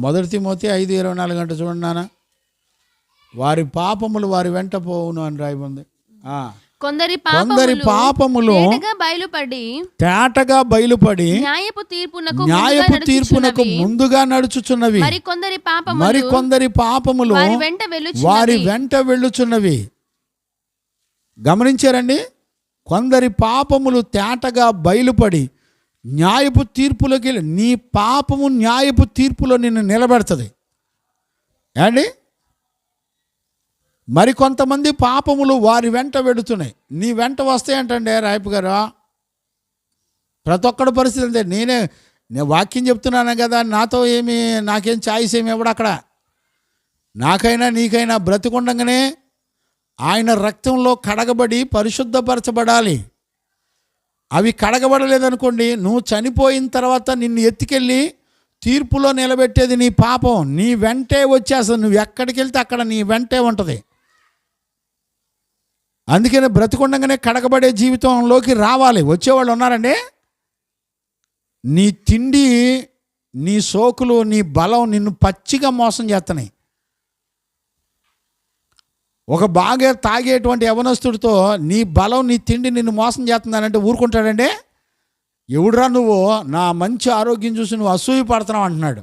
మొదటి తిమోతి 5:24 గంట చూడండి నాన్న. వారి పాపములు వారి వెంట పోవును అని రాయబడింది. కొందరి పాపములు తేటగా బయలుపడి న్యాయపు తీర్పునకు ముందుగా నడుచుచున్నవి, మరికొందరి పాపములు వారి వెంట వెళ్ళుచున్నవి. గమనించారండి? కొందరి పాపములు తేటగా బయలుపడి న్యాయపు తీర్పులోకి వెళ్ళి, నీ పాపము న్యాయపు తీర్పులో నిన్ను నిలబెడుతుంది. అండి, మరికొంతమంది పాపములు వారి వెంట వెడుతున్నాయి. నీ వెంట వస్తాయంటండి రాయపు గారు. ప్రతి ఒక్కడి పరిస్థితి అంతే. నేను వాక్యం చెప్తున్నాను కదా, నాకేం ఛాయిస్ ఏమి ఇవ్వడు అక్కడ. నాకైనా నీకైనా బ్రతికుండగానే ఆయన రక్తంలో కడగబడి పరిశుద్ధపరచబడాలి. అవి కడగబడలేదనుకోండి, నువ్వు చనిపోయిన తర్వాత నిన్ను ఎత్తుకెళ్ళి తీర్పులో నిలబెట్టేది నీ పాపం. నీ వెంటే వచ్చేస్తుంది. నువ్వు ఎక్కడికి వెళ్తే అక్కడ నీ వెంటే ఉంటుంది. అందుకనే బ్రతికుండగానే కడగబడే జీవితంలోకి రావాలి. వచ్చేవాళ్ళు ఉన్నారండి. నీ తిండి, నీ సోకులు, నీ బలం నిన్ను పచ్చిగా మోసం చేస్తున్నాయి. ఒక బాగా తాగేటువంటి యవనస్తుడితో నీ బలం, నీ తిండి నిన్ను మోసం చేస్తుందనంటే ఊరుకుంటాడండి? ఎవడురా నువ్వు, నా మంచి ఆరోగ్యం చూసి నువ్వు అసూయ పడుతున్నావు అంటున్నాడు.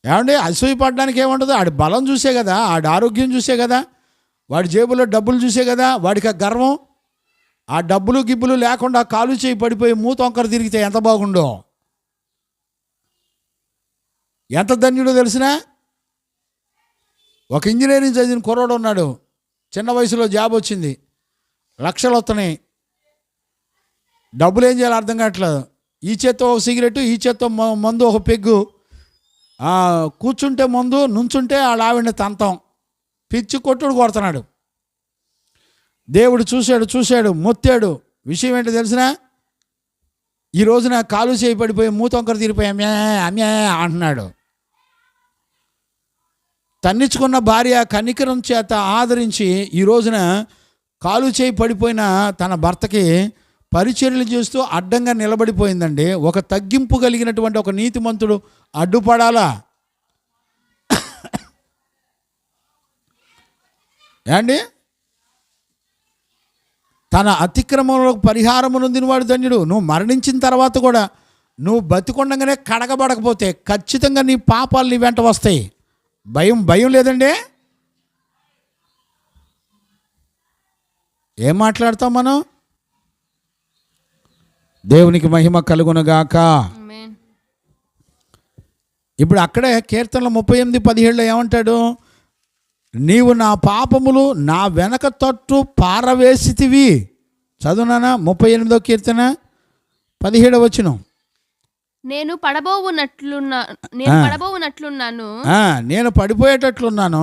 ఏమండి, అసూయ పడడానికి ఏముండదు. ఆడి బలం చూసే కదా, ఆడి ఆరోగ్యం చూసే కదా, వాడి జేబులో డబ్బులు చూసే కదా వాడికి ఆ గర్వం. ఆ డబ్బులు గిబ్బులు లేకుండా కాలు చేయి పడిపోయి మూతొంకర తిరిగితే ఎంత బాగుండో, ఎంత ధన్యుడో తెలిసినా. ఒక ఇంజనీరింగ్ చదివిన కుర్రోడు ఉన్నాడు. చిన్న వయసులో జాబ్ వచ్చింది, లక్షలు వస్తున్నాయి. డబ్బులు ఏం చేయాలో అర్థం కావట్లేదు. ఈ చేత్తో ఒక సిగరెట్, ఈ చేత్తో మందు, ఒక పెగ్గు. కూర్చుంటే మందు, నుంచుంటే వాళ్ళ ఆవిడని తంతం. పిచ్చి కొట్టుడు కొడుతున్నాడు. దేవుడు చూశాడు, మొత్తాడు. విషయం ఏంటో తెలిసినా, ఈ రోజున కాలు చేయి పడిపోయి మూతొంకర తీరిపోయి అమ్మే అంటున్నాడు. తన్నించుకున్న భార్య కనికరం చేత ఆదరించి ఈ రోజున కాలు చేయి పడిపోయిన తన భర్తకి పరిచర్యలు చేస్తూ అడ్డంగా నిలబడిపోయిందండి. ఒక తగ్గింపు కలిగినటువంటి ఒక నీతిమంతుడు అడ్డుపడాలా? ఏండి, తన అతిక్రమంలోకి పరిహారము నొందినవాడు ధన్యుడు. నువ్వు మరణించిన తర్వాత కూడా నువ్వు బతికొండగానే కడగబడకపోతే ఖచ్చితంగా నీ పాపాలు నీ వెంట వస్తాయి. భయం లేదండి. ఏం మాట్లాడతాం మనం? దేవునికి మహిమ కలుగునుగాక. ఇప్పుడు అక్కడే కీర్తనలు 38:17 ఏమంటాడు? నీవు నా పాపములు నా వెనక తట్టు పారవేసితివి. చదువునానా 38వ కీర్తన 17వ వచనం. నేను పడబోవునట్లున్నాను, నేను పడిపోయేటట్లున్నాను.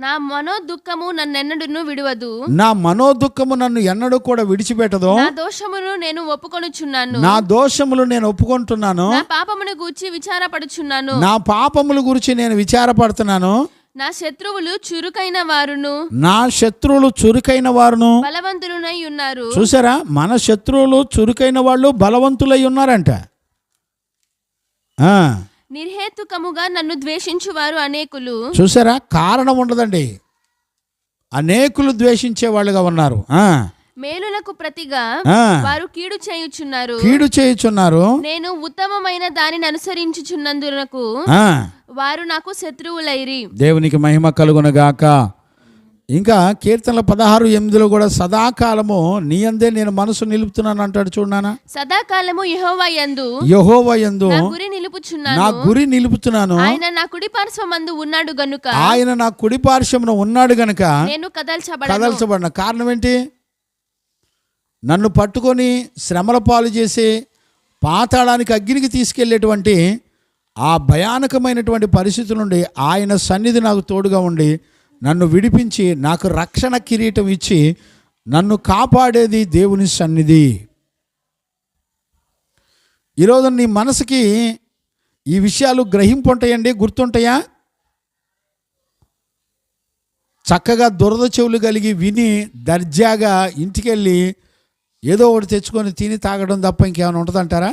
నా మనోదుఃఖము నన్నెన్నడూ విడువదు, నా మనోదుఃఖము నన్ను ఎన్నడూ కూడా విడిచిపెట్టదు. నా దోషమును నేను ఒప్పుకొనుచున్నాను, నా దోషములు నేను ఒప్పుకుంటున్నాను. నా పాపమును గూర్చి విచారపడుచున్నాను, నా పాపముల గురించి నేను విచారపడుతున్నాను. నా శత్రువులు చురుకైన వారును బలవంతులై ఉన్నారు. చూసారా, మన శత్రువులు చురుకైన వాళ్ళు బలవంతులై ఉన్నారంట. నిర్హేతుకముగా నన్ను ద్వేషించువారు అనేకులు. చూసారా, కారణం ఉండదండి, అనేకులు ద్వేషించే వాళ్ళుగా ఉన్నారు. మేలులకు ప్రతిగా వారు కీడు చేయుచున్నారు. నేను ఉత్తమమైన దానిని అనుసరించుచున్నందునకు వారు నాకు శత్రువులైరి. దేవునికి మహిమ కలుగునుగాక. ఇంకా కీర్తనల 16:8 కూడా సదాకాలము నీ యందే నేను మనసు నిలుపుతున్నాను అంటాడు. చూడనా, సదాకాలము యెహోవా యందు నా గురి నిలుపుతున్నాను. ఆయన నా కుడి పార్శ్వమందు ఉన్నాడు గనుక, ఆయన నా కుడి పార్శ్వమున ఉన్నాడు గనుక నేను కదల్చబడను. కారణం ఏంటి? నన్ను పట్టుకొని శ్రమల పాలు చేసి పాతాళానికి అగ్నికి తీసుకెళ్లేటువంటి ఆ భయానకమైనటువంటి పరిస్థితుల నుండి ఆయన సన్నిధి నాకు తోడుగా ఉండి నన్ను విడిపించి నాకు రక్షణ కిరీటం ఇచ్చి నన్ను కాపాడేది దేవుని సన్నిధి. ఈరోజు నీ మనసుకి ఈ విషయాలు గ్రహింపు ఉంటాయండి, గుర్తుంటాయా? చక్కగా దురద చెవులు కలిగి విని దర్జాగా ఇంటికెళ్ళి ఏదో ఒకటి తెచ్చుకొని తిని తాగడం తప్ప ఇంకేమైనా ఉంటుందంటారా?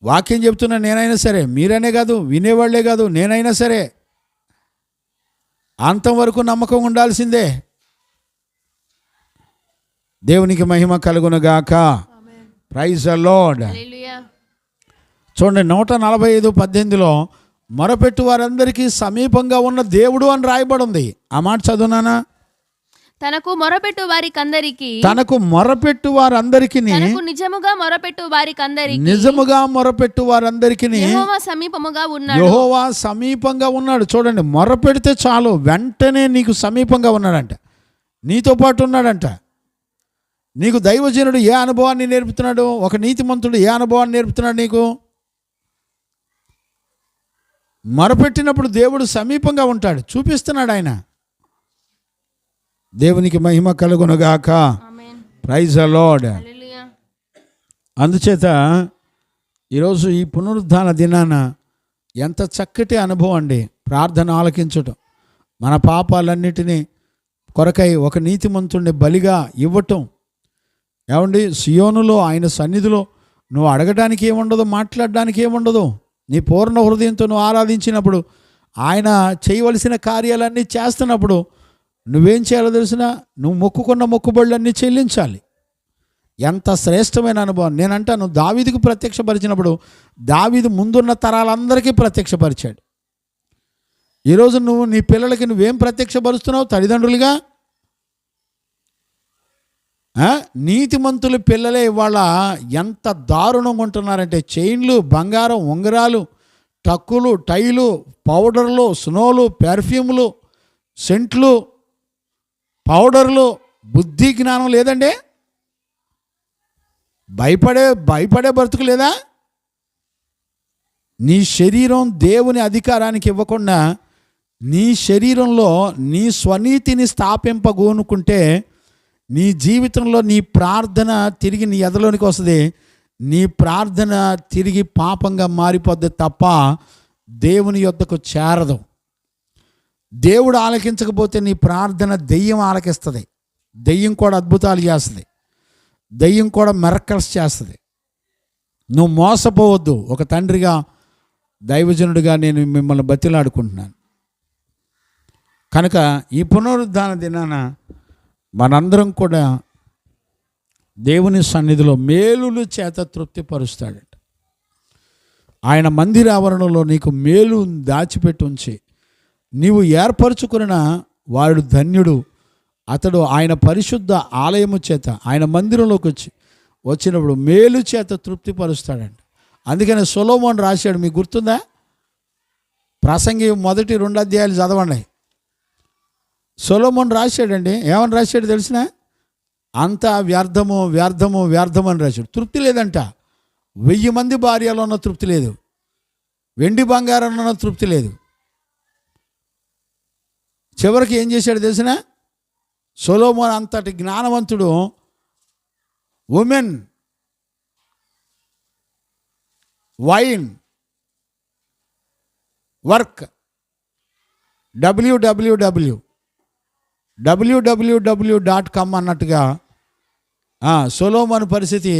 వాక్యం చెప్తున్నా నేనైనా సరే, మీరనే కాదు, వినేవాళ్లే కాదు, నేనైనా సరే అంతవరకు నమ్మకం ఉండాల్సిందే. దేవునికి మహిమ కలుగునుగాక. Praise the lord. చూడండి 145:18 మొరపెట్టు వారందరికీ సమీపంగా ఉన్న దేవుడు అని రాయబడి ఉంది. ఆ మాట చదువునానా? తనకు మొరపెట్టు వారికందరికి తనకు మొరపెట్టు వారందరికి తనకు నిజముగా మొరపెట్టు వారికందరికి నిజముగా మొరపెట్టు వారందరికి యెహోవా సమీపముగా ఉన్నాడు. యెహోవా సమీపంగా ఉన్నాడు. చూడండి, మొరపెడితే చాలు, వెంటనే నీకు సమీపంగా ఉన్నాడంట, నీతో పాటు ఉన్నాడంట. నీకు దైవజనుడు ఏ అనుభవాన్ని నేర్పుతున్నాడు? ఒక నీతిమంతుడు ఏ అనుభవాన్ని నేర్పుతున్నాడు నీకు? మొరపెట్టినప్పుడు దేవుడు సమీపంగా ఉంటాడు, చూపిస్తున్నాడు ఆయన. దేవునికి మహిమ కలుగునుగాక. ఆమేన్. Praise the Lord. హల్లెలూయా. అందుచేత ఈరోజు ఈ పునరుద్ధాన దినాన ఎంత చక్కటి అనుభవం అండి, ప్రార్థన ఆలకించటం, మన పాపాలన్నిటినీ కొరకై ఒక నీతిమంతుడిని బలిగా ఇవ్వటం. ఏమండి, సియోనులో ఆయన సన్నిధిలో నువ్వు అడగడానికి ఏముండదు, మాట్లాడడానికి ఏముండదు. నీ పూర్ణ హృదయంతో నువ్వు ఆరాధించినప్పుడు, ఆయన చేయవలసిన కార్యాలన్నీ చేస్తున్నప్పుడు నువ్వేం చేయాలో తెలిసిన, నువ్వు మొక్కుకున్న మొక్కుబడులన్నీ చెల్లించాలి. ఎంత శ్రేష్టమైన అనుభవం. నేనంటాను, దావీదుకు ప్రత్యక్షపరిచినప్పుడు దావీదు ముందున్న తరాలందరికీ ప్రత్యక్షపరిచాడు. ఈరోజు నువ్వు నీ పిల్లలకి నువ్వేం ప్రత్యక్షపరుస్తున్నావు? తల్లిదండ్రులుగా నీతిమంతుల పిల్లలే ఇవాళ ఎంత దారుణంగా ఉంటున్నారంటే, చైన్లు, బంగారం, ఉంగరాలు, టక్కులు, టైలు, పౌడర్లు, స్నోలు, పెర్ఫ్యూమ్లు, సెంట్లు, పౌడర్లు. బుద్ధి జ్ఞానం లేదండి. భయపడే బ్రతుకు లేదా? నీ శరీరం దేవుని అధికారానికి ఇవ్వకుండా నీ శరీరంలో నీ స్వనీతిని స్థాపింపగోనుకుంటే నీ జీవితంలో నీ ప్రార్థన తిరిగి నీ ఎదలోనికి వస్తుంది. నీ ప్రార్థన తిరిగి పాపంగా మారిపోద్ది తప్ప దేవుని యొద్దకు చేరదు. దేవుడు ఆలకించకపోతే నీ ప్రార్థన దెయ్యం ఆలకిస్తుంది. దెయ్యం కూడా అద్భుతాలు చేస్తుంది, దెయ్యం కూడా మిరకల్స్ చేస్తుంది. నువ్వు మోసపోవద్దు. ఒక తండ్రిగా, దైవజనుడిగా నేను మిమ్మల్ని బతిలాడుకుంటున్నాను. కనుక ఈ పునరుద్ధాన దినాన మనందరం కూడా దేవుని సన్నిధిలో మేలుల చేత తృప్తిపరుస్తాడట. ఆయన మందిర ఆవరణలో నీకు మేలు దాచిపెట్టి ఉంచి నీవు ఏర్పరచుకున్న వాడు ధన్యుడు. అతడు ఆయన పరిశుద్ధ ఆలయము చేత, ఆయన మందిరంలోకి వచ్చినప్పుడు మేలు చేత తృప్తిపరుస్తాడంట. అందుకని సొలొమోను రాశాడు, మీకు గుర్తుందా? ప్రసంగి 1-2 అధ్యాయాలు చదవండి. సొలొమోను రాశాడండి. ఏమని రాశాడు తెలిసిన? అంతా వ్యర్థము వ్యర్థము వ్యర్థము అని రాశాడు. తృప్తి లేదంట. 1000 మంది భార్యలో ఉన్న తృప్తి లేదు, వెండి బంగారంలో ఉన్న తృప్తి లేదు. చివరికి ఏం చేశాడు తెలిసిన? సొలొమోను అంతటి జ్ఞానవంతుడు ఉమెన్, వైన్, వర్క్, www.com అన్నట్టుగా సొలొమోను పరిస్థితి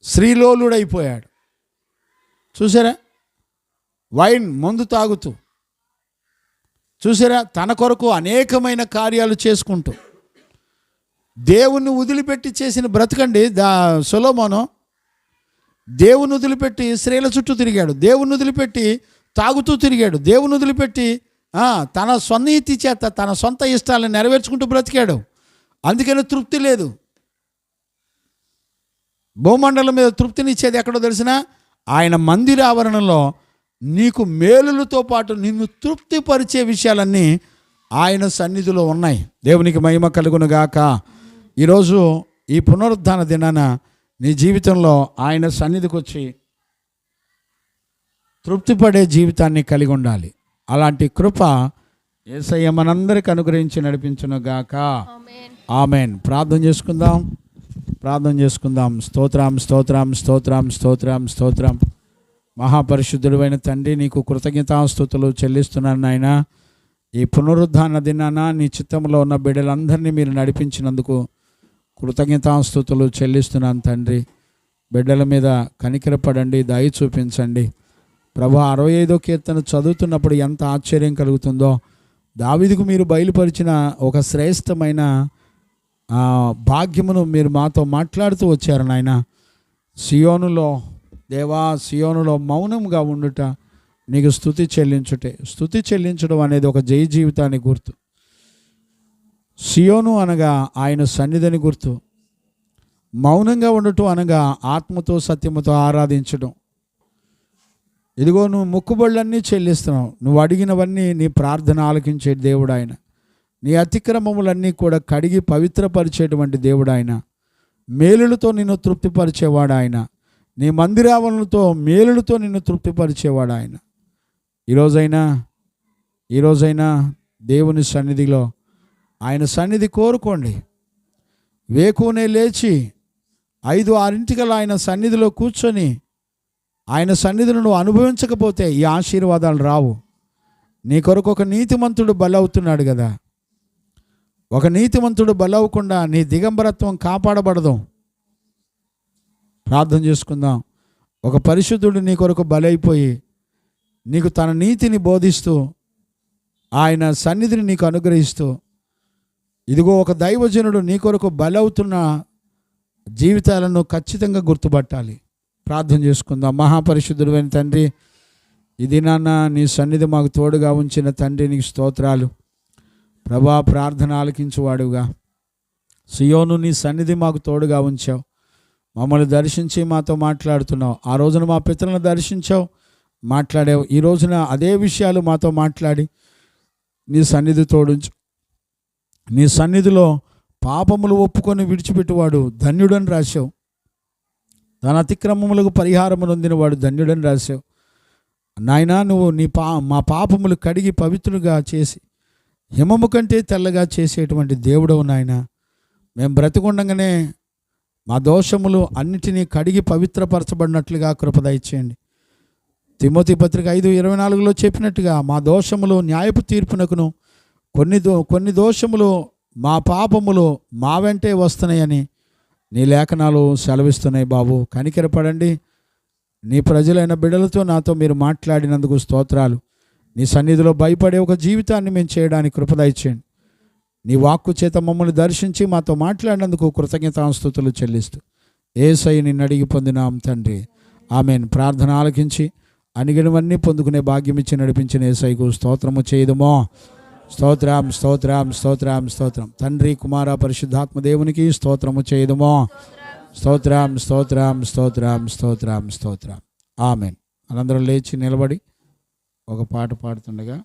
శ్రీలోలుడైపోయాడు. చూసారా? వైన్, మందు తాగుతూ, చూసారా? తన కొరకు అనేకమైన కార్యాలు చేసుకుంటూ దేవుణ్ణి వదిలిపెట్టి చేసిన బ్రతకండి సొలొమోను. దేవుని వదిలిపెట్టి స్త్రీల చుట్టూ తిరిగాడు, దేవుని వదిలిపెట్టి తాగుతూ తిరిగాడు, దేవుని వదిలిపెట్టి తన స్వనీతి చేత తన సొంత ఇష్టాలను నెరవేర్చుకుంటూ బ్రతికాడు. అందుకని తృప్తి లేదు. భూమండలం మీద తృప్తినిచ్చేది ఎక్కడో తెలిసిన? ఆయన మందిర ఆవరణలో నీకు మేలులతో పాటు నిన్ను తృప్తిపరిచే విషయాలన్నీ ఆయన సన్నిధిలో ఉన్నాయి. దేవునికి మహిమ కలుగునుగాక. ఈరోజు ఈ పునరుద్ధాన దినాన నీ జీవితంలో ఆయన సన్నిధికి వచ్చి తృప్తిపడే జీవితాన్ని కలిగి ఉండాలి. అలాంటి కృప యేసయ్య మనందరికి అనుగ్రహించి నడిపించునుగాక. ఆమేన్. ప్రార్థన చేసుకుందాం. స్తోత్రం స్తోత్రం స్తోత్రం స్తోత్రం స్తోత్రం. మహాపరిశుద్ధుడైన తండ్రి, నీకు కృతజ్ఞతాస్తుతులు చెల్లిస్తున్నాను నాయన. ఈ పునరుద్ధాన దినాన నీ చిత్తంలో ఉన్న బిడ్డలందరినీ మీరు నడిపించినందుకు కృతజ్ఞతాస్తుతులు చెల్లిస్తున్నాను తండ్రి. బిడ్డల మీద కనికరపడండి, దయ చూపించండి ప్రభా. 65వ కీర్తన చదువుతున్నప్పుడు ఎంత ఆశ్చర్యం కలుగుతుందో. దావీదుకు మీరు బయలుపరిచిన ఒక శ్రేష్టమైన భాగ్యమును మీరు మాతో మాట్లాడుతూ వచ్చారు నాయన. సియోనులో దేవా, సియోనులో మౌనంగా ఉండుట, నీకు స్తుతి చెల్లించడం అనేది ఒక జయ జీవితానికి గుర్తు. సియోను అనగా ఆయన సన్నిధిని గుర్తు. మౌనంగా ఉండటం అనగా ఆత్మతో సత్యముతో ఆరాధించడం. ఇదిగో నువ్వు మొక్కుబళ్ళన్నీ చెల్లిస్తున్నావు. నువ్వు అడిగినవన్నీ నీ ప్రార్థన ఆలకించే దేవుడు ఆయన. నీ అతిక్రమములన్నీ కూడా కడిగి పవిత్రపరిచేటువంటి దేవుడు ఆయన. మేలులతో నిన్ను తృప్తిపరిచేవాడు ఆయన. నీ మందిరావరణలతో మేలులతో నిన్ను తృప్తిపరిచేవాడు ఆయన. ఈరోజైనా దేవుని సన్నిధిలో ఆయన సన్నిధి కోరుకోండి. వేకువనే లేచి 5-6 ఆయన సన్నిధిలో కూర్చొని ఆయన సన్నిధిని నువ్వు అనుభవించకపోతే ఈ ఆశీర్వాదాలు రావు. నీ కొరకు ఒక నీతిమంతుడు బలవుతున్నాడు కదా. ఒక నీతిమంతుడు బలవకుండా నీ దిగంబరత్వం కాపాడబడదు. ప్రార్థన చేసుకుందాం. ఒక పరిశుద్ధుడు నీ కొరకు బలైపోయి నీకు తన నీతిని బోధిస్తూ ఆయన సన్నిధిని నీకు అనుగ్రహిస్తూ, ఇదిగో ఒక దైవజనుడు నీ కొరకు బలవుతున్న జీవితాలను ఖచ్చితంగా గుర్తుపట్టాలి. ప్రార్థన చేసుకుందాం. మహాపరిశుద్ధుడైన తండ్రి, ఇది నాన్న నీ సన్నిధి మాకు తోడుగా ఉంచిన తండ్రి, నీకు స్తోత్రాలు ప్రభా. ప్రార్థన ఆలకించువాడుగా సియోను నీ సన్నిధి మాకు తోడుగా ఉంచావు. మమ్మల్ని దర్శించి మాతో మాట్లాడుతున్నావు. ఆ రోజున మా పితరులను దర్శించావు, మాట్లాడావు. ఈ రోజున అదే విషయాలు మాతో మాట్లాడి నీ సన్నిధి తోడుంచు. నీ సన్నిధిలో పాపములు ఒప్పుకొని విడిచిపెట్టువాడు ధన్యుడని రాశావు. తన అతిక్రమములకు పరిహారము నొందినవాడు ధన్యుడని రాశావు. నాయనా, నువ్వు మా పాపములు కడిగి పవిత్రులుగా చేసి హిమము కంటే తెల్లగా చేసేటువంటి దేవుడవు నాయన. మేము బ్రతికుండగానే మా దోషములు అన్నిటినీ కడిగి పవిత్రపరచబడినట్లుగా కృప దయచేయండి. తిమోతి పత్రిక 5:24 చెప్పినట్టుగా మా దోషములు న్యాయపు తీర్పునకును కొన్ని దోషములు మా పాపములు మా వెంటే వస్తున్నాయని నీ లేఖనాలు సెలవిస్తున్నాయి. బాబు కనికరపడండి. నీ ప్రజలైన బిడ్డలతో నాతో మీరు మాట్లాడినందుకు స్తోత్రాలు. నీ సన్నిధిలో భయపడే ఒక జీవితాన్ని మేము చేయడానికి కృప దయచేయండి. నీ వాక్కు చేత మమ్మల్ని దర్శించి మాతో మాట్లాడినందుకు కృతజ్ఞతాస్తుతులు చెల్లిస్తూ యేసయ్య నిన్ను అడిగి పొందినాం తండ్రి, ఆమేన్. ప్రార్థన ఆలకించి అణిగినవన్నీ పొందుకునే భాగ్యం ఇచ్చి నడిపించిన యేసయ్యకు స్తోత్రము చేయదుమో. స్తోత్రం స్తోత్రం స్తోత్రం స్తోత్రం. తండ్రి, కుమార, పరిశుద్ధాత్మ దేవునికి స్తోత్రము చేయదుమో. స్తోత్రం స్తోత్రం స్తోత్రం స్తోత్రం స్తోత్రం. ఆమేన్. మనందరం లేచి నిలబడి ఒక పాట పాడుతుండగా